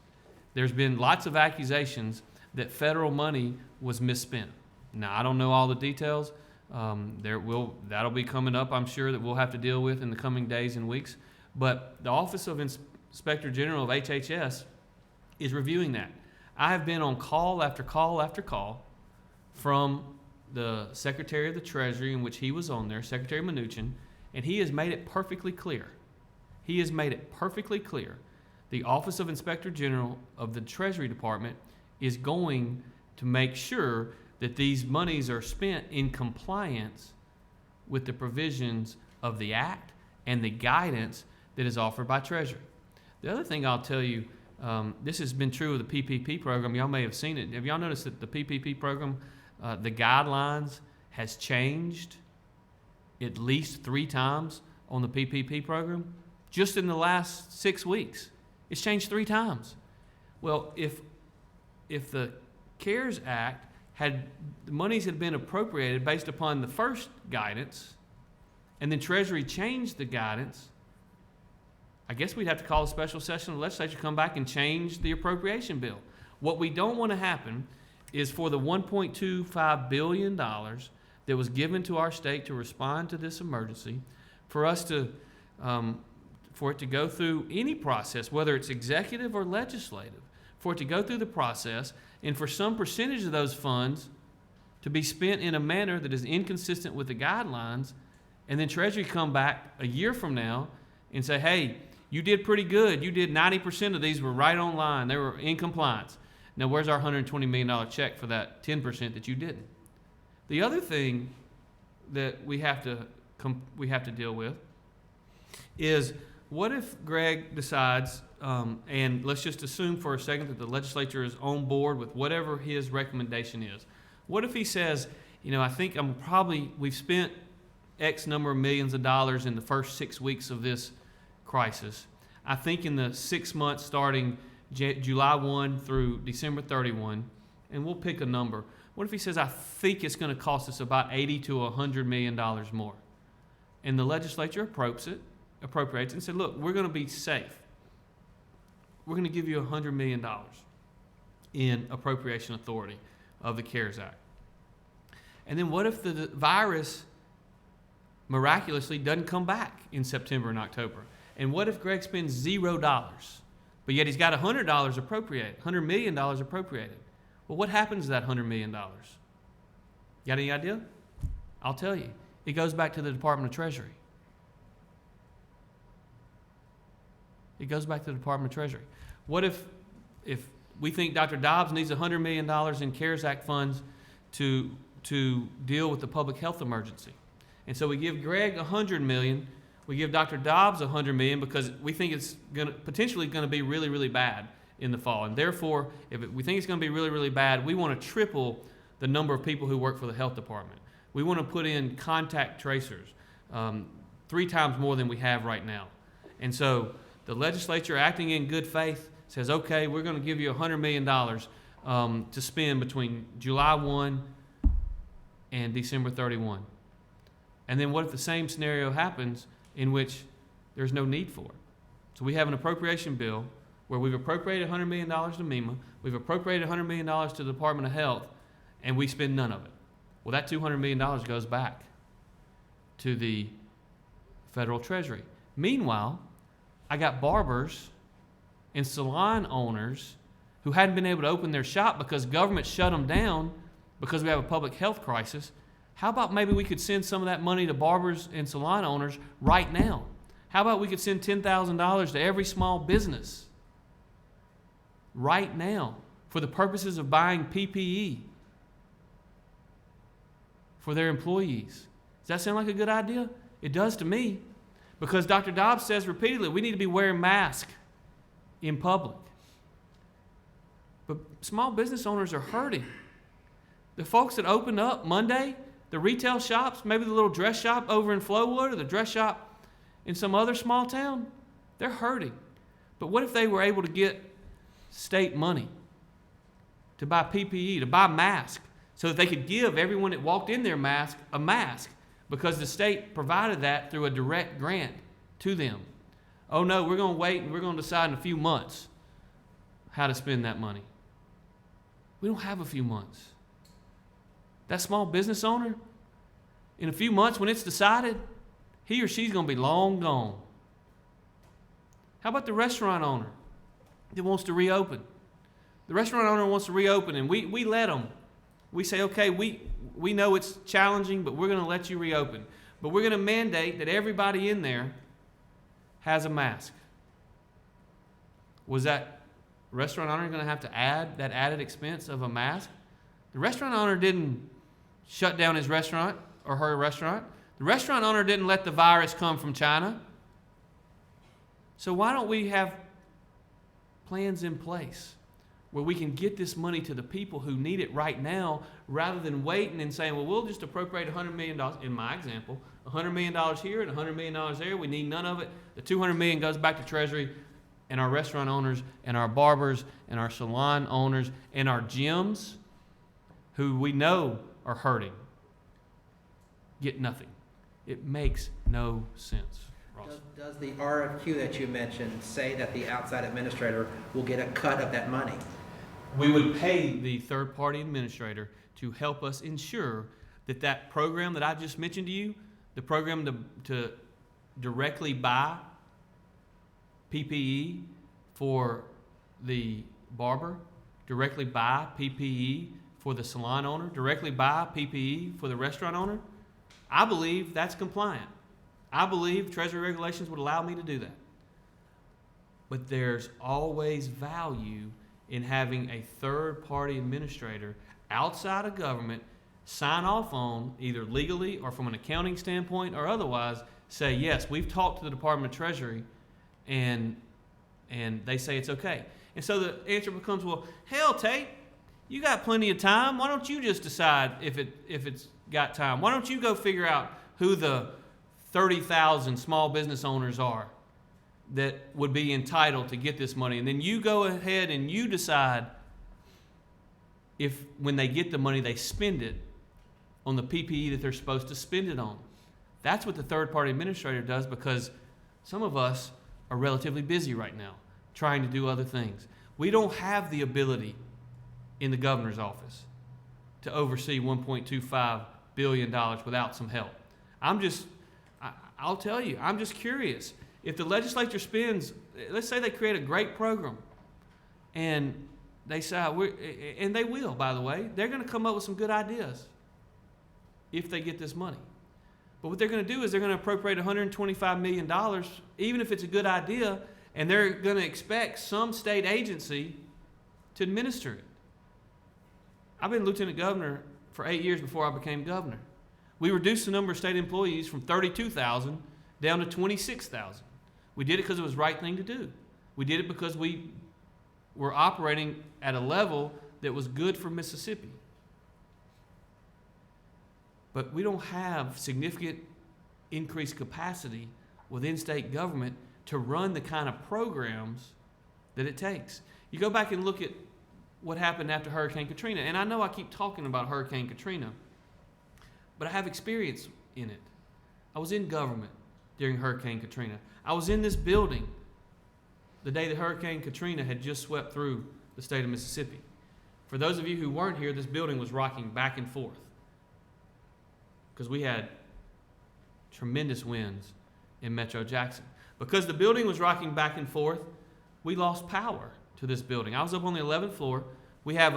There's been lots of accusations that federal money was misspent. Now, I don't know all the details. That'll be coming up, I'm sure, that we'll have to deal with in the coming days and weeks. But the Office of Inspector General of HHS is reviewing that. I have been on call after call after call from the Secretary of the Treasury, in which he was on there, Secretary Mnuchin, and he has made it perfectly clear. He has made it perfectly clear. The Office of Inspector General of the Treasury Department is going to make sure that these monies are spent in compliance with the provisions of the Act and the guidance that is offered by Treasury. The other thing I'll tell you, this has been true of the PPP program. Y'all may have seen it. Have y'all noticed that the PPP program, the guidelines has changed at least 3 times on the PPP program? Just in the last 6 weeks, it's changed 3 times. Well, if the CARES Act the monies had been appropriated based upon the first guidance, and then Treasury changed the guidance, I guess we'd have to call a special session of the legislature, come back and change the appropriation bill. What we don't want to happen is for the $1.25 billion that was given to our state to respond to this emergency, for us to, for it to go through any process, whether it's executive or legislative, for it to go through the process, and for some percentage of those funds to be spent in a manner that is inconsistent with the guidelines, and then Treasury come back a year from now and say, hey, you did pretty good. You did 90% of these were right on line. They were in compliance. Now, where's our $120 million check for that 10% that you didn't? The other thing that we have to deal with is, what if Greg decides, and let's just assume for a second that the legislature is on board with whatever his recommendation is. What if he says, I think we've spent X number of millions of dollars in the first 6 weeks of this crisis. I think in the 6 months starting July 1 through December 31, and we'll pick a number. What if he says, I think it's going to cost us about $80 to $100 million more? And the legislature appropriates and said, look, we're going to be safe. we're going to give you $100 million in appropriation authority of the CARES Act. And then what if the virus miraculously doesn't come back in September and October? And what if Greg spends $0, but yet he's got $100 appropriated, $100 million appropriated? Well, what happens to that $100 million? Got any idea? I'll tell you. It goes back to the Department of Treasury. It goes back to the Department of Treasury. What if we think Dr. Dobbs needs $100 million in CARES Act funds to deal with the public health emergency? And so we give Greg $100 million, we give Dr. Dobbs $100 million because we think it's potentially going to be really, really bad in the fall. And therefore, we think it's going to be really, really bad, we want to triple the number of people who work for the health department. We want to put in contact tracers, 3 times more than we have right now. And so the legislature, acting in good faith, says, okay, we're going to give you $100 million to spend between July 1 and December 31. And then what if the same scenario happens in which there's no need for it? So we have an appropriation bill where we've appropriated $100 million to MEMA, we've appropriated $100 million to the Department of Health, and we spend none of it. Well, that $200 million goes back to the federal treasury. Meanwhile, I got barbers and salon owners who hadn't been able to open their shop because government shut them down because we have a public health crisis. How about maybe we could send some of that money to barbers and salon owners right now? How about we could send $10,000 to every small business right now for the purposes of buying PPE for their employees? Does that sound like a good idea? It does to me, because Dr. Dobbs says repeatedly we need to be wearing masks in public. But small business owners are hurting. The folks that opened up Monday, the retail shops, maybe the little dress shop over in Flowood or the dress shop in some other small town, they're hurting. But what if they were able to get state money to buy PPE, to buy masks, so that they could give everyone that walked in their mask a mask because the state provided that through a direct grant to them? Oh no, we're going to wait and we're going to decide in a few months how to spend that money. We don't have a few months. That small business owner, in a few months when it's decided, he or she's going to be long gone. How about the restaurant owner that wants to reopen? The restaurant owner wants to reopen, and we let them. We say, okay, we know it's challenging, but we're going to let you reopen. But we're going to mandate that everybody in there has a mask. Was that restaurant owner going to have to add that added expense of a mask? The restaurant owner didn't shut down his restaurant or her restaurant. The restaurant owner didn't let the virus come from China. So why don't we have plans in place where we can get this money to the people who need it right now, rather than waiting and saying, well, we'll just appropriate $100 million, in my example, $100 million here and $100 million there. We need none of it. The $200 million goes back to Treasury, and our restaurant owners and our barbers and our salon owners and our gyms, who we know are hurting, get nothing. It makes no sense. Ross. Does the RFQ that you mentioned say that the outside administrator will get a cut of that money? We would pay the third-party administrator to help us ensure that that program that I just mentioned to you, the program to directly buy PPE for the barber, directly buy PPE for the salon owner, directly buy PPE for the restaurant owner, I believe that's compliant. I believe Treasury regulations would allow me to do that. But there's always value in having a third-party administrator outside of government sign off on, either legally or from an accounting standpoint or otherwise, say, yes, we've talked to the Department of Treasury, and they say it's okay. And so the answer becomes, well, hell, Tate, you got plenty of time. Why don't you just decide if it's got time? Why don't you go figure out who the 30,000 small business owners are that would be entitled to get this money? And then you go ahead and you decide if when they get the money, they spend it on the PPE that they're supposed to spend it on. That's what the third-party administrator does, because some of us are relatively busy right now trying to do other things. We don't have the ability in the governor's office to oversee $1.25 billion without some help. I'll tell you, I'm just curious. If the legislature spends, let's say they create a great program, and they say, and they will, by the way, they're going to come up with some good ideas if they get this money. But what they're going to do is they're going to appropriate $125 million, even if it's a good idea, and they're going to expect some state agency to administer it. I've been lieutenant governor for 8 years before I became governor. We reduced the number of state employees from 32,000 down to 26,000. We did it because it was the right thing to do. We did it because we were operating at a level that was good for Mississippi. But we don't have significant increased capacity within state government to run the kind of programs that it takes. You go back and look at what happened after Hurricane Katrina, and I know I keep talking about Hurricane Katrina, but I have experience in it. I was in government during Hurricane Katrina. I was in this building the day that Hurricane Katrina had just swept through the state of Mississippi. For those of you who weren't here, this building was rocking back and forth because we had tremendous winds in Metro Jackson. Because the building was rocking back and forth, we lost power to this building. I was up on the 11th floor. We had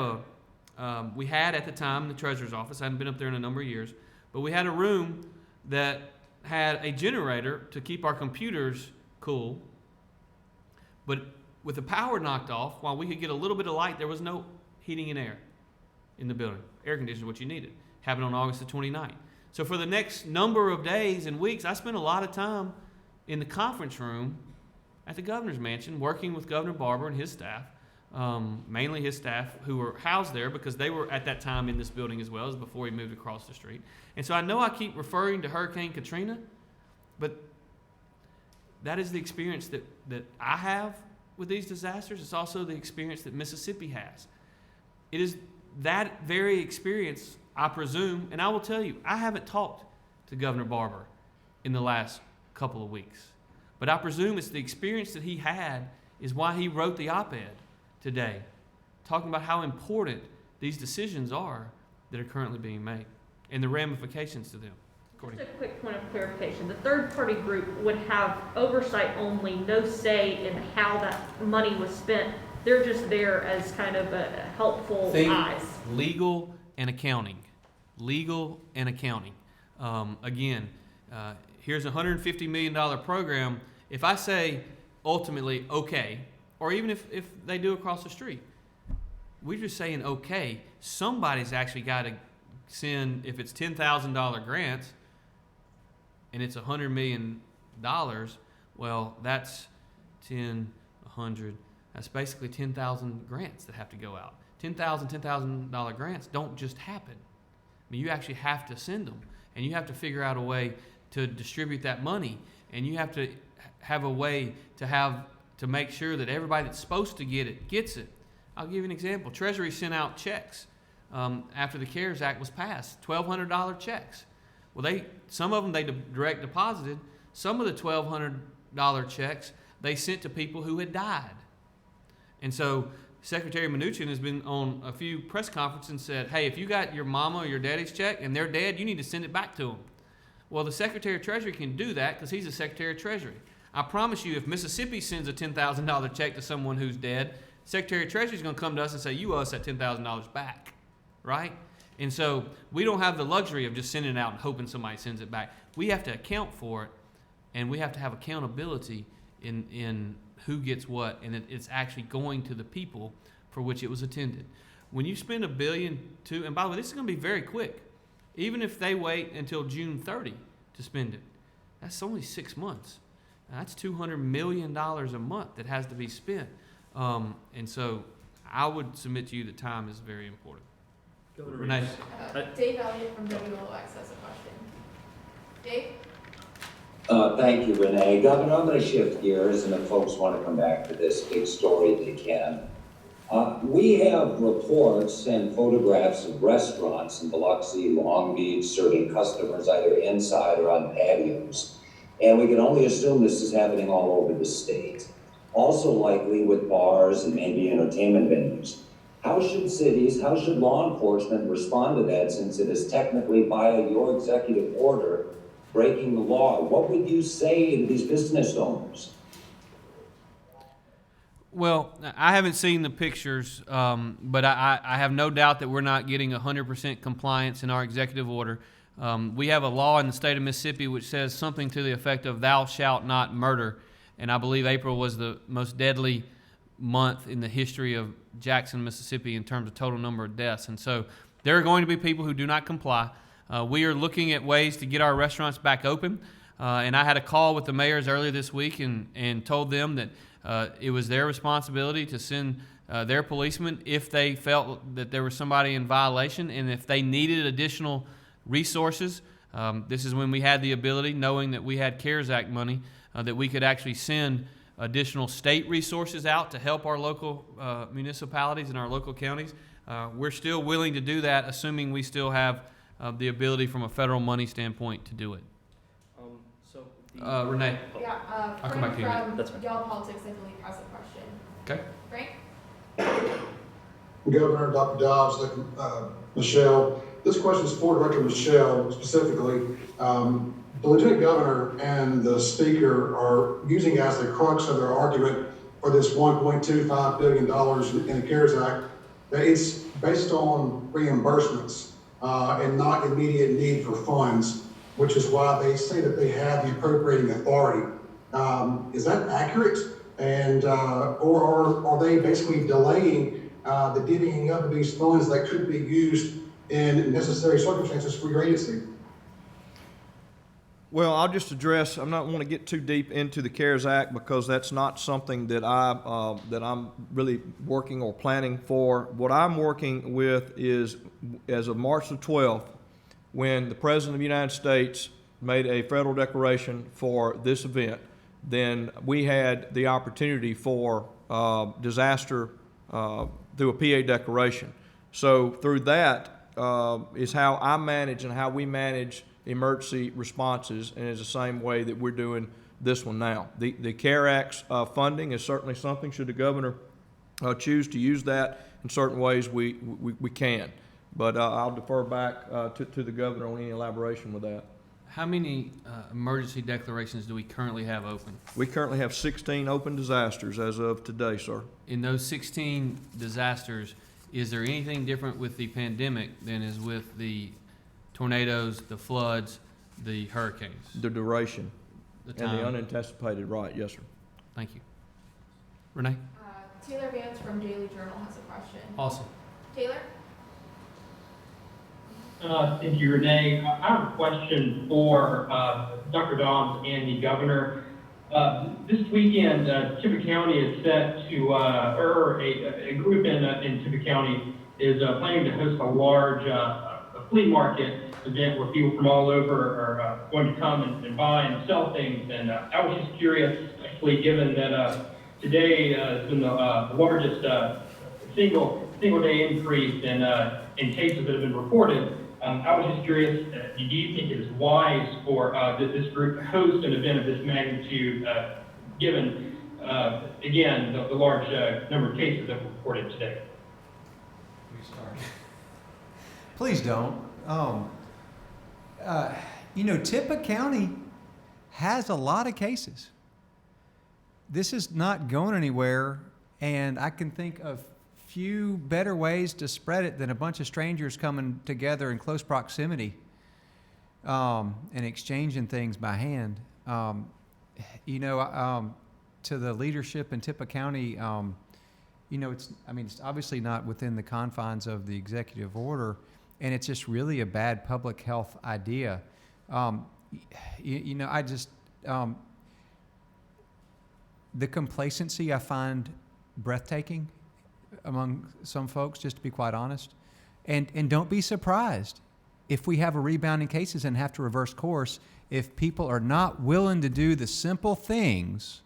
at the time the treasurer's office. I hadn't been up there in a number of years, but we had a room that had a generator to keep our computers cool. But with the power knocked off, while we could get a little bit of light, there was no heating and air in the building. Air conditioning is what you needed. Happened on August the 29th. So for the next number of days and weeks, I spent a lot of time in the conference room at the governor's mansion working with Governor Barber and his staff, mainly his staff who were housed there because they were at that time in this building as well as before he moved across the street. And so I know I keep referring to Hurricane Katrina, but that is the experience that I have with these disasters. It's also the experience that Mississippi has. It is that very experience, I presume, and I will tell you, I haven't talked to Governor Barber in the last couple of weeks. But I presume it's the experience that he had is why he wrote the op-ed today, talking about how important these decisions are that are currently being made and the ramifications to them. Just a quick point of clarification. The third-party group would have oversight only, no say in how that money was spent. They're just there as kind of a helpful eyes. Legal and accounting. Legal and accounting. Here's a $150 million program. If I say ultimately okay, or even if they do across the street, we're just saying okay, somebody's actually got to send, if it's $10,000 grants and it's $100 million, well, that's 10, 100, that's basically 10,000 grants that have to go out. $10,000 grants don't just happen. I mean, you actually have to send them, and you have to figure out a way to distribute that money, and you have to have a way to make sure that everybody that's supposed to get it gets it. I'll give you an example. Treasury sent out checks after the CARES Act was passed, $1,200 checks. Well, some of them they direct deposited. Some of the $1,200 checks they sent to people who had died. And so Secretary Mnuchin has been on a few press conferences and said, hey, if you got your mama or your daddy's check and they're dead, you need to send it back to them. Well, the Secretary of Treasury can do that because he's the Secretary of Treasury. I promise you, if Mississippi sends a $10,000 check to someone who's dead, Secretary of Treasury is going to come to us and say, you owe us that $10,000 back, right? And so we don't have the luxury of just sending it out and hoping somebody sends it back. We have to account for it, and we have to have accountability in who gets what, and it's actually going to the people for which it was intended. When you spend $1 billion and by the way, this is going to be very quick. Even if they wait until June 30 to spend it, that's only 6 months. That's $200 million a month that has to be spent. And so I would submit to you that time is very important. Governor Renee. Reeves. Dave Elliott from WOX has a question. Dave? Thank you, Renee. Governor, I'm going to shift gears, and if folks want to come back to this big story, they can. We have reports and photographs of restaurants in Biloxi, Long Beach, serving customers either inside or on patios. And we can only assume this is happening all over the state. Also likely with bars and maybe entertainment venues. How should law enforcement respond to that, since it is technically via your executive order breaking the law? What would you say to these business owners? Well, I haven't seen the pictures, but I have no doubt that we're not getting 100% compliance in our executive order. We have a law in the state of Mississippi which says something to the effect of "thou shalt not murder," and I believe April was the most deadly month in the history of Jackson, Mississippi in terms of total number of deaths. And so there are going to be people who do not comply. We are looking at ways to get our restaurants back open, and I had a call with the mayors earlier this week and told them that it was their responsibility to send their policemen if they felt that there was somebody in violation, and if they needed additional resources. This is when we had the ability, knowing that we had CARES Act money, that we could actually send additional state resources out to help our local municipalities and our local counties. We're still willing to do that, assuming we still have the ability from a federal money standpoint to do it. Renee. Yeah, I'll come back to you. Frank That's fine. from Yellow Politics, I believe, has a question. Okay. Frank? Governor, Dr. Dobbs, Dr. Michelle. This question is for Director Michelle specifically. The Lieutenant Governor and the Speaker are using as the crux of their argument for this $1.25 billion in the CARES Act, that it's based on reimbursements and not immediate need for funds, which is why they say that they have the appropriating authority. Is that accurate? And or are they basically delaying the divvying up of these funds that could be used in necessary circumstances for your agency? Well, I'll just address, I'm not want to get too deep into the CARES Act because that's not something that I'm really working or planning for. What I'm working with is, as of March the 12th, when the President of the United States made a federal declaration for this event, then we had the opportunity for disaster through a PA declaration. So through that is how I manage and how we manage emergency responses, and it's the same way that we're doing this one now. The CARE Act's funding is certainly something, should the governor choose to use that in certain ways, we can. But I'll defer back to the governor on any elaboration with that. How many emergency declarations do we currently have open? We currently have 16 open disasters as of today, sir. In those 16 disasters, is there anything different with the pandemic than is with the tornadoes, the floods, the hurricanes? The duration The and the time? unanticipated, right, yes, sir. Thank you. Renee? Taylor Vance from Daily Journal has a question. Awesome. Taylor? Thank you, Renee. I have a question for Dr. Dobbs and the governor. This weekend, Tippah County is set to, or a group in Tippah County is planning to host a large flea market event where people from all over are going to come and buy and sell things. And I was just curious, actually, given that today has been the largest single day increase in cases that have been reported. I was just curious, do you think it is wise for this group to host an event of this magnitude, given, again, the large number of cases that were reported today? Please don't. Tippah County has a lot of cases. This is not going anywhere, and I can think of few better ways to spread it than a bunch of strangers coming together in close proximity and exchanging things by hand. To the leadership in Tippah County, it's obviously not within the confines of the executive order, and it's just really a bad public health idea. The complacency I find breathtaking among some folks, just to be quite honest. And don't be surprised if we have a rebound in cases and have to reverse course if people are not willing to do the simple things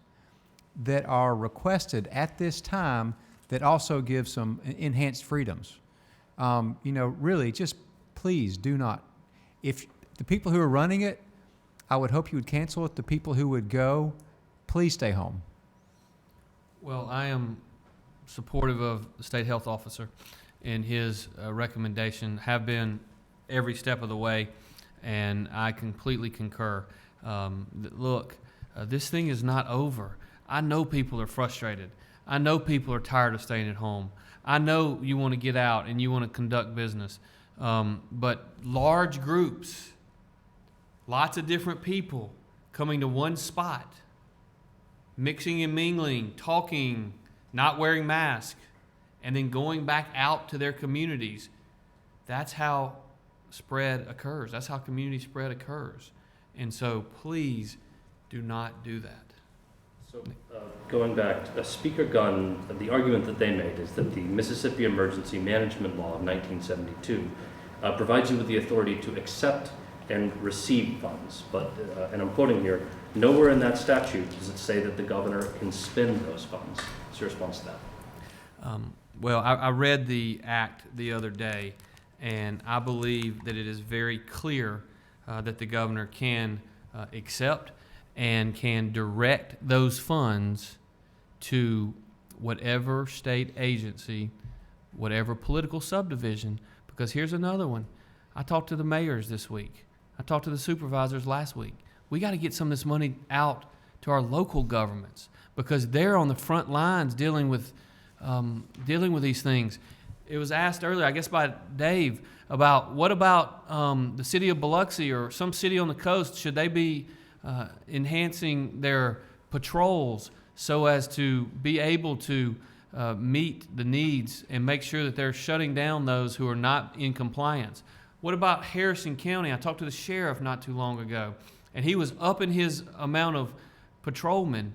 that are requested at this time that also give some enhanced freedoms. Really, just please do not. If the people who are running it, I would hope you would cancel it. The people who would go, please stay home. Well, I am supportive of the state health officer and his recommendation, have been every step of the way, and I completely concur. Look, this thing is not over. I know people are frustrated. I know people are tired of staying at home. I know you want to get out and you want to conduct business. But large groups, lots of different people coming to one spot, mixing and mingling, talking, not wearing masks, and then going back out to their communities, that's how spread occurs. That's how community spread occurs. And so please do not do that. So going back, Speaker Gunn, the argument that they made is that the Mississippi Emergency Management Law of 1972 provides you with the authority to accept and receive funds. But, and I'm quoting here, nowhere in that statute does it say that the governor can spend those funds. What's your response to that? Well, I read the act the other day, and I believe that it is very clear that the governor can accept and can direct those funds to whatever state agency, whatever political subdivision, because here's another one. I talked to the mayors this week. I talked to the supervisors last week. We got to get some of this money out to our local governments because they're on the front lines dealing with these things. It was asked earlier, I guess by Dave, about what about the city of Biloxi or some city on the coast? Should they be enhancing their patrols so as to be able to meet the needs and make sure that they're shutting down those who are not in compliance? What about Harrison County? I talked to the sheriff not too long ago, and he was upping his amount of patrolmen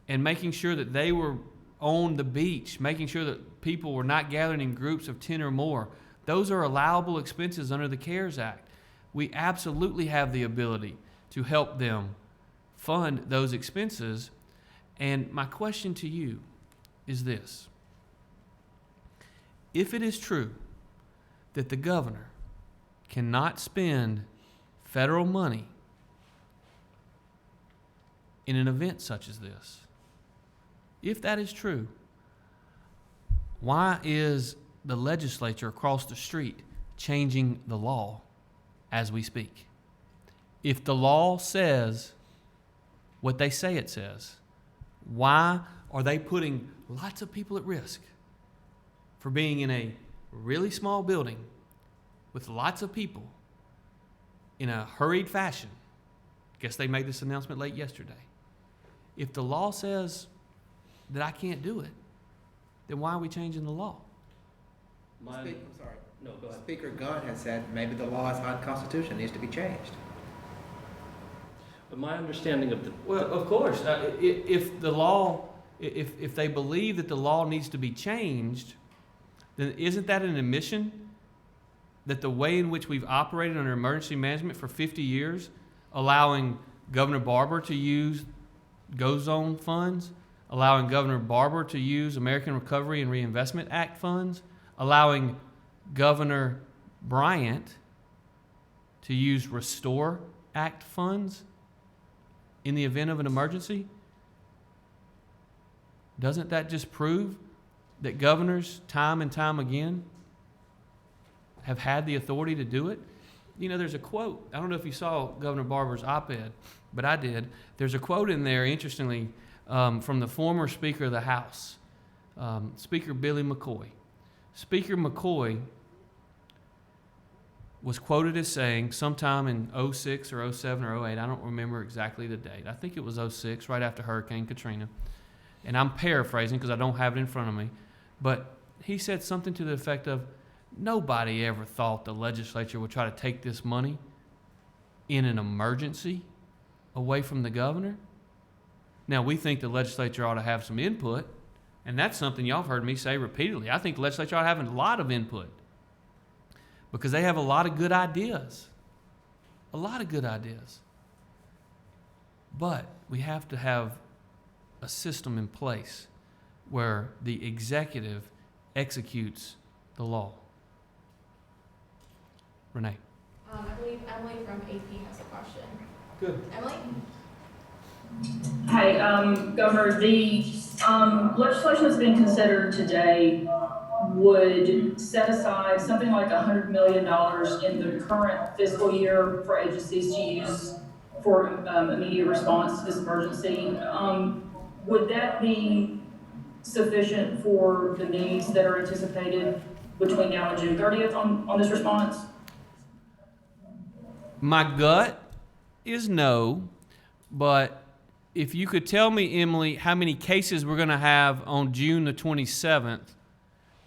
and making sure that they were on the beach, making sure that people were not gathering in groups of 10 or more. Those are allowable expenses under the CARES Act. We absolutely have the ability to help them fund those expenses. And my question to you is this. If it is true that the governor cannot spend federal money in an event such as this, if that is true, why is the legislature across the street changing the law as we speak? If the law says what they say it says, why are they putting lots of people at risk for being in a really small building with lots of people in a hurried fashion? Guess they made this announcement late yesterday. If the law says that I can't do it, then why are we changing the law? I'm sorry. No, go ahead. Speaker Gunn has said maybe the law is unconstitutional, needs to be changed. But my understanding of the... Well, of course. If the law, if they believe that the law needs to be changed, then isn't that an admission that the way in which we've operated under emergency management for 50 years, allowing Governor Barber to use GO Zone funds, allowing Governor Barber to use American Recovery and Reinvestment Act funds, allowing Governor Bryant to use Restore Act funds in the event of an emergency? Doesn't that just prove that governors, time and time again, have had the authority to do it? You know, there's a quote. I don't know if you saw Governor Barber's op-ed, but I did. There's a quote in there, interestingly, from the former Speaker of the House, Speaker Billy McCoy. Speaker McCoy was quoted as saying sometime in 06 or 07 or 08, I don't remember exactly the date. I think it was 06, right after Hurricane Katrina. And I'm paraphrasing because I don't have it in front of me. But he said something to the effect of, nobody ever thought the legislature would try to take this money in an emergency away from the governor. Now, we think the legislature ought to have some input, and that's something y'all have heard me say repeatedly. I think the legislature ought to have a lot of input because they have a lot of good ideas. A lot of good ideas. But we have to have a system in place where the executive executes the law. Renee. I believe Emily from AP has a question. Good. Emily? Hi, Governor, the Legislation that's being considered today would set aside something like $100 million in the current fiscal year for agencies to use for immediate response to this emergency. Would that be sufficient for the needs that are anticipated between now and June 30th on this response? My gut is no, but if you could tell me, Emily, how many cases we're going to have on June the 27th,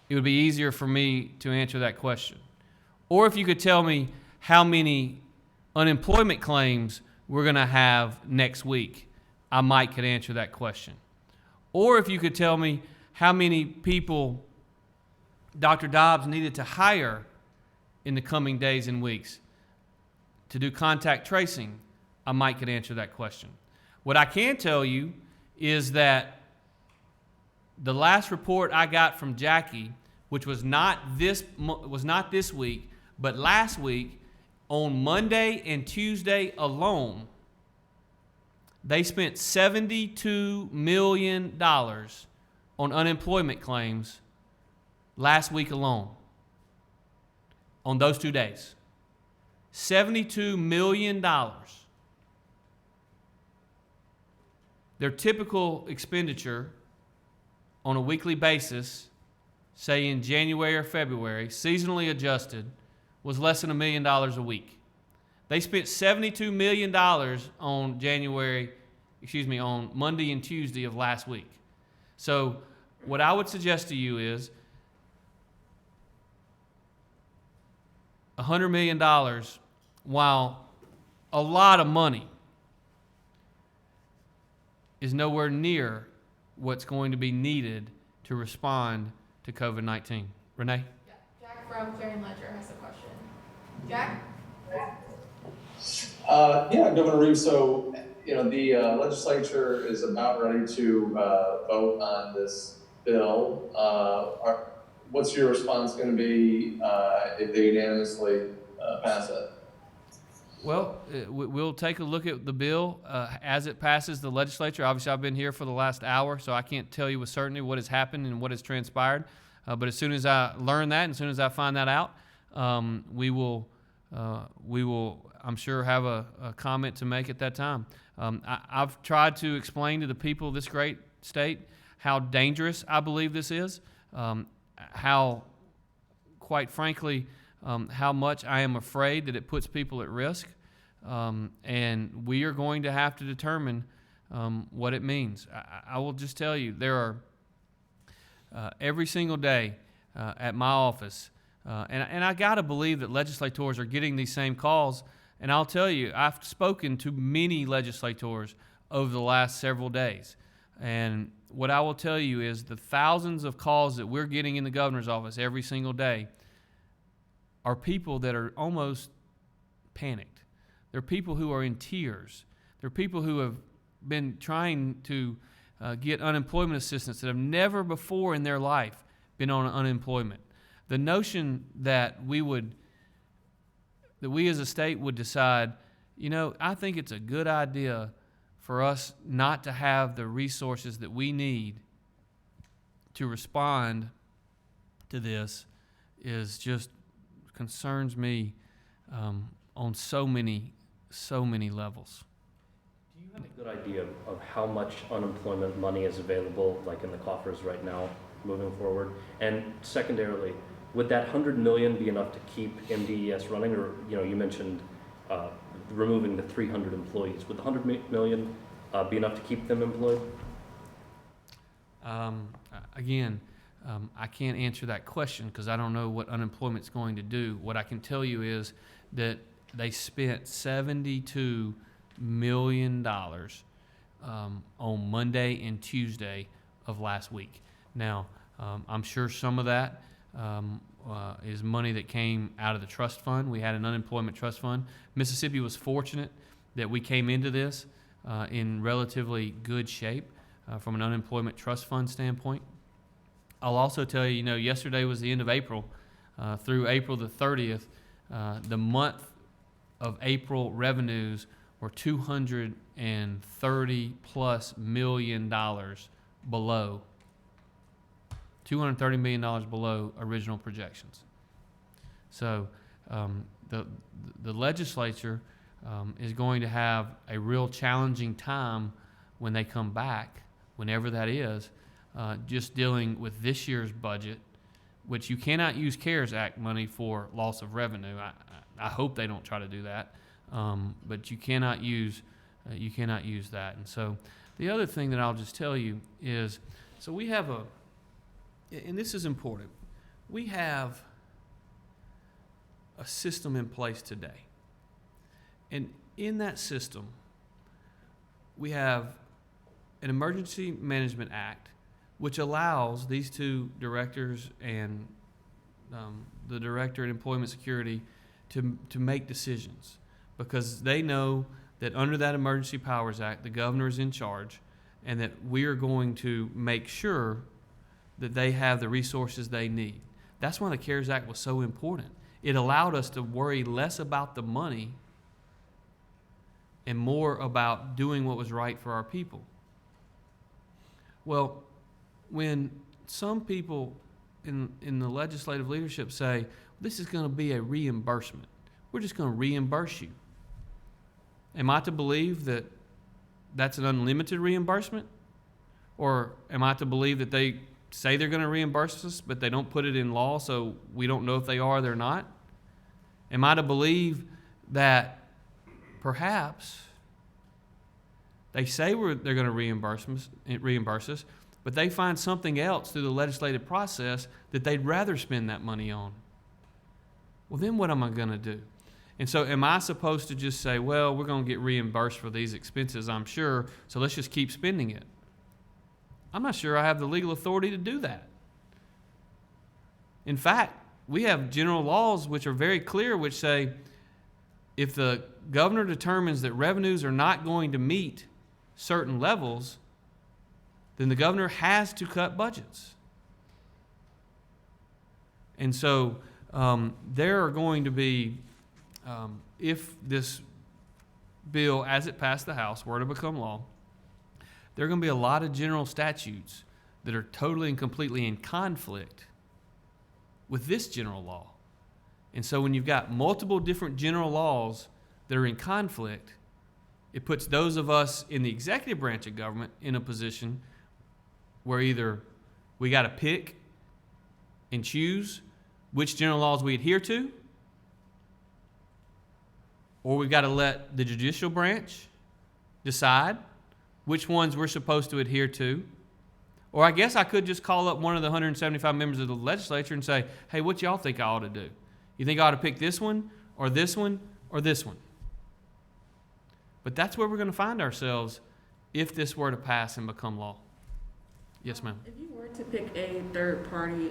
it would be easier for me to answer that question. Or if you could tell me how many unemployment claims we're going to have next week, I might could answer that question. Or if you could tell me how many people Dr. Dobbs needed to hire in the coming days and weeks to do contact tracing, I might could answer that question. What I can tell you is that the last report I got from Jackie, which was not this week, but last week, on Monday and Tuesday alone, they spent $72 million on unemployment claims last week alone, on those 2 days. $72 million. Their typical expenditure on a weekly basis, say in January or February, seasonally adjusted, was less than $1 million a week. They spent $72 million on Monday and Tuesday of last week. So what I would suggest to you is $100 million, while a lot of money, is nowhere near what's going to be needed to respond to COVID-19. Renee? Yeah. Jack from Clarion Ledger has a question. Jack? Yeah, Governor Reeves, so, the legislature is about ready to vote on this bill. What's your response going to be if they unanimously pass it? Well, we'll take a look at the bill as it passes the legislature. Obviously, I've been here for the last hour, so I can't tell you with certainty what has happened and what has transpired. But as soon as I learn that, and as soon as I find that out, we will, I'm sure, have a comment to make at that time. I've tried to explain to the people of this great state how dangerous I believe this is, how, quite frankly, how much I am afraid that it puts people at risk, and we are going to have to determine what it means. I will just tell you, there are every single day at my office, and I got to believe that legislators are getting these same calls, and I'll tell you, I've spoken to many legislators over the last several days, and what I will tell you is the thousands of calls that we're getting in the governor's office every single day are people that are almost panicked. They're people who are in tears. They're people who have been trying to get unemployment assistance that have never before in their life been on unemployment. The notion that we as a state would decide, I think it's a good idea for us not to have the resources that we need to respond to this is just concerns me on so many levels. Do you have a good idea of how much unemployment money is available, like in the coffers right now, moving forward? And secondarily, would that $100 million be enough to keep MDES running? Or, you mentioned removing the 300 employees. Would the $100 million be enough to keep them employed? Again, I can't answer that question because I don't know what unemployment's going to do. What I can tell you is that they spent $72 million on Monday and Tuesday of last week. Now, I'm sure some of that is money that came out of the trust fund. We had an unemployment trust fund. Mississippi was fortunate that we came into this in relatively good shape from an unemployment trust fund standpoint. I'll also tell you, yesterday was the end of April. Through April the 30th, the month of April revenues were $230+ million below, $230 million below original projections. So the legislature is going to have a real challenging time when they come back, whenever that is, just dealing with this year's budget, which you cannot use CARES Act money for loss of revenue. I hope they don't try to do that, but you cannot use that. And so the other thing that I'll just tell you is, so we have and this is important, we have a system in place today. And in that system, we have an Emergency Management Act, which allows these two directors and the director at Employment Security to make decisions, because they know that under that Emergency Powers Act, the governor is in charge, and that we are going to make sure that they have the resources they need. That's why the CARES Act was so important. It allowed us to worry less about the money and more about doing what was right for our people. Well, when some people in the legislative leadership say, this is going to be a reimbursement, we're just going to reimburse you. Am I to believe that that's an unlimited reimbursement? Or am I to believe that they say they're going to reimburse us, but they don't put it in law, so we don't know if they are or they're not? Am I to believe that perhaps they say they're going to reimburse us, but they find something else through the legislative process that they'd rather spend that money on? Well, then what am I going to do? And so am I supposed to just say, well, we're going to get reimbursed for these expenses, I'm sure, so let's just keep spending it? I'm not sure I have the legal authority to do that. In fact, we have general laws which are very clear, which say if the governor determines that revenues are not going to meet certain levels, then the governor has to cut budgets. And so there are going to be, if this bill, as it passed the House, were to become law, there are going to be a lot of general statutes that are totally and completely in conflict with this general law. And so when you've got multiple different general laws that are in conflict, it puts those of us in the executive branch of government in a position where either we got to pick and choose which general laws we adhere to, or we've got to let the judicial branch decide which ones we're supposed to adhere to. Or I guess I could just call up one of the 175 members of the legislature and say, hey, what y'all think I ought to do? You think I ought to pick this one, or this one, or this one? But that's where we're going to find ourselves if this were to pass and become law. Yes, ma'am. If you were to pick a third party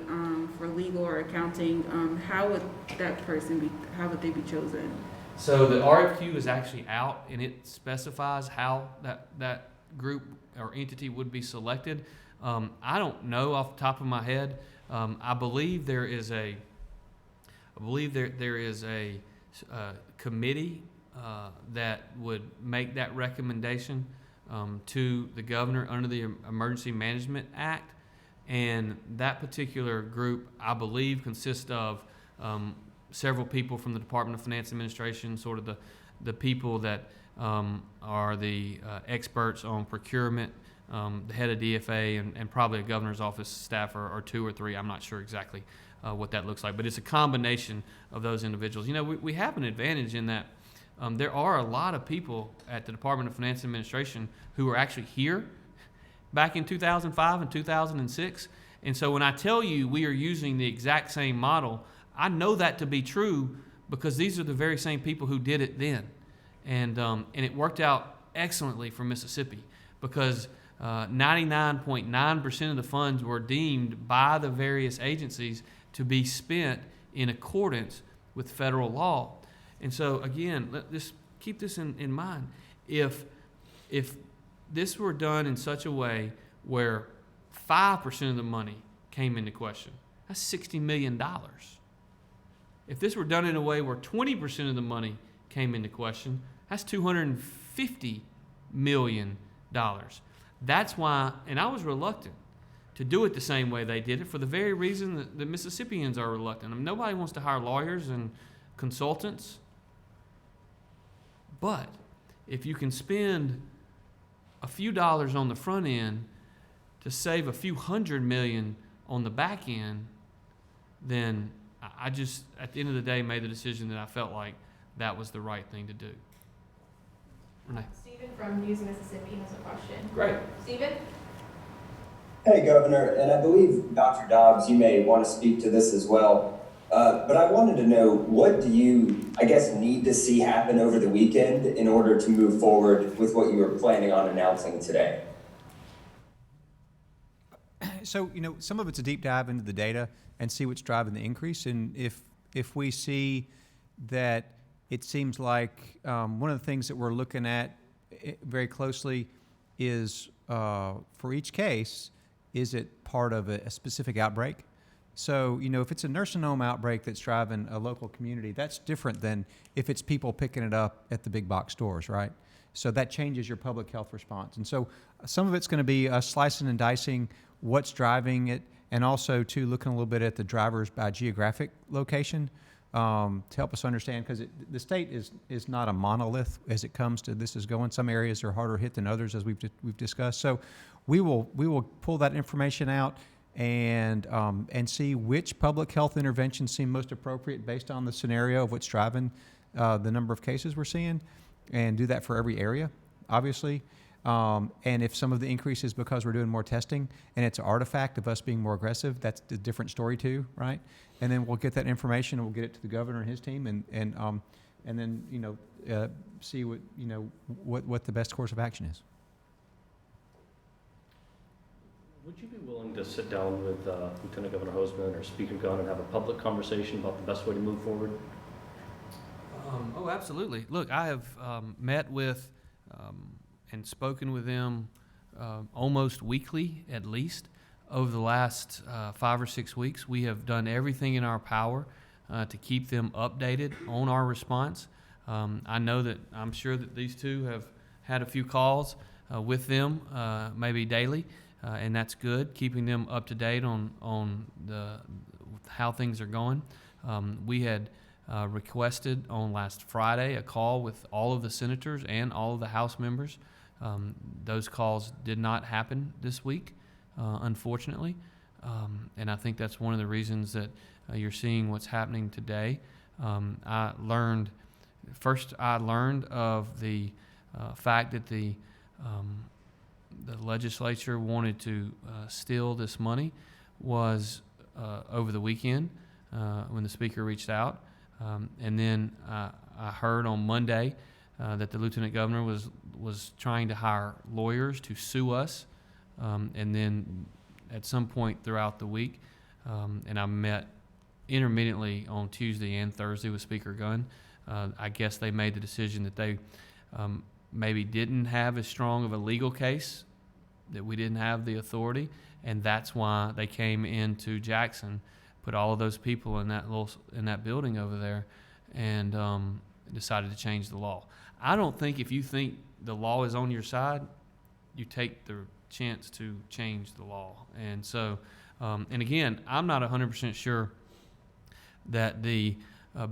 for legal or accounting, how would that person be? How would they be chosen? So the RFQ is actually out, and it specifies how that group or entity would be selected. I don't know off the top of my head. I believe there is a committee that would make that recommendation to the governor under the Emergency Management Act, and that particular group, I believe, consists of several people from the Department of Finance Administration, sort of the people that are the experts on procurement, the head of DFA, and probably a governor's office staff or two or three. I'm not sure exactly what that looks like, but it's a combination of those individuals. You know, we have an advantage in that there are a lot of people at the Department of Finance Administration who are actually here back in 2005 and 2006. And so when I tell you we are using the exact same model, I know that to be true because these are the very same people who did it then. And it worked out excellently for Mississippi because 99.9% of the funds were deemed by the various agencies to be spent in accordance with federal law. And so again, just keep this in mind. If this were done in such a way where 5% of the money came into question, that's $60 million. If this were done in a way where 20% of the money came into question, that's $250 million. That's why, and I was reluctant to do it the same way they did it for the very reason that the Mississippians are reluctant. I mean, nobody wants to hire lawyers and consultants. But if you can spend a few dollars on the front end to save a few $100 million on the back end, then I just, at the end of the day, made the decision that I felt like that was the right thing to do. Renee. Stephen from News Mississippi has a question. Great. Stephen? Hey, Governor, and I believe Dr. Dobbs, you may want to speak to this as well. But I wanted to know, what do you, I guess, need to see happen over the weekend in order to move forward with what you were planning on announcing today? So, some of it's a deep dive into the data and see what's driving the increase. And if we see that it seems like one of the things that we're looking at very closely is for each case, is it part of a specific outbreak? So, if it's a nursing home outbreak that's driving a local community, that's different than if it's people picking it up at the big box stores, right? So that changes your public health response. And so some of it's going to be us slicing and dicing what's driving it, and also too looking a little bit at the drivers by geographic location to help us understand, because the state is not a monolith as it comes to this is going. Some areas are harder hit than others, as we've discussed. So we will pull that information out and see which public health interventions seem most appropriate based on the scenario of what's driving the number of cases we're seeing, and do that for every area, obviously. And if some of the increase is because we're doing more testing and it's an artifact of us being more aggressive, that's a different story too, right? And then we'll get that information and we'll get it to the governor and his team, and then see what the best course of action is. Would you be willing to sit down with Lieutenant Governor Hoseman or Speaker Gunn and have a public conversation about the best way to move forward? Oh, absolutely. Look, I have met with and spoken with them almost weekly, at least, over the last 5 or 6 weeks. We have done everything in our power to keep them updated on our response. I'm sure that these two have had a few calls with them, maybe daily, and that's good, keeping them up to date on how things are going. We had requested on last Friday a call with all of the senators and all of the House members. Those calls did not happen this week, unfortunately, and I think that's one of the reasons that you're seeing what's happening today. I learned of the fact that the legislature wanted to steal this money was over the weekend when the speaker reached out. And then I heard on Monday that the lieutenant governor was trying to hire lawyers to sue us. And then at some point throughout the week, and I met intermittently on Tuesday and Thursday with Speaker Gunn, I guess they made the decision that they maybe didn't have as strong of a legal case, that we didn't have the authority, and that's why they came into Jackson, put all of those people in that building over there, and decided to change the law. I don't think if you think the law is on your side, you take the chance to change the law. And so, and again, I'm not 100% sure that the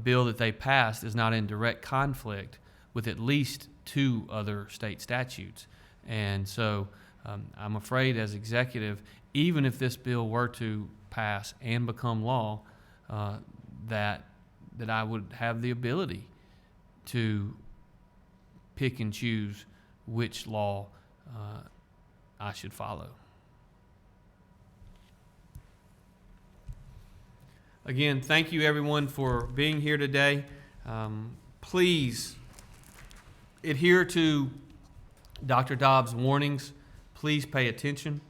bill that they passed is not in direct conflict with at least 2 other state statutes. And so I'm afraid as executive, even if this bill were to pass and become law, that I would have the ability to pick and choose which law I should follow. Again, thank you everyone for being here today. Please adhere to Dr. Dobbs' warnings. Please pay attention.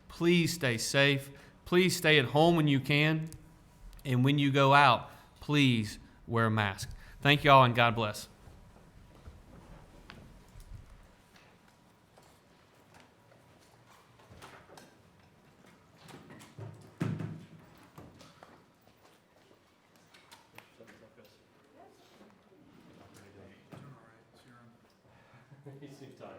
Please stay safe. Please stay at home when you can. And when you go out, please wear a mask. Thank you all, and God bless. He seems tired.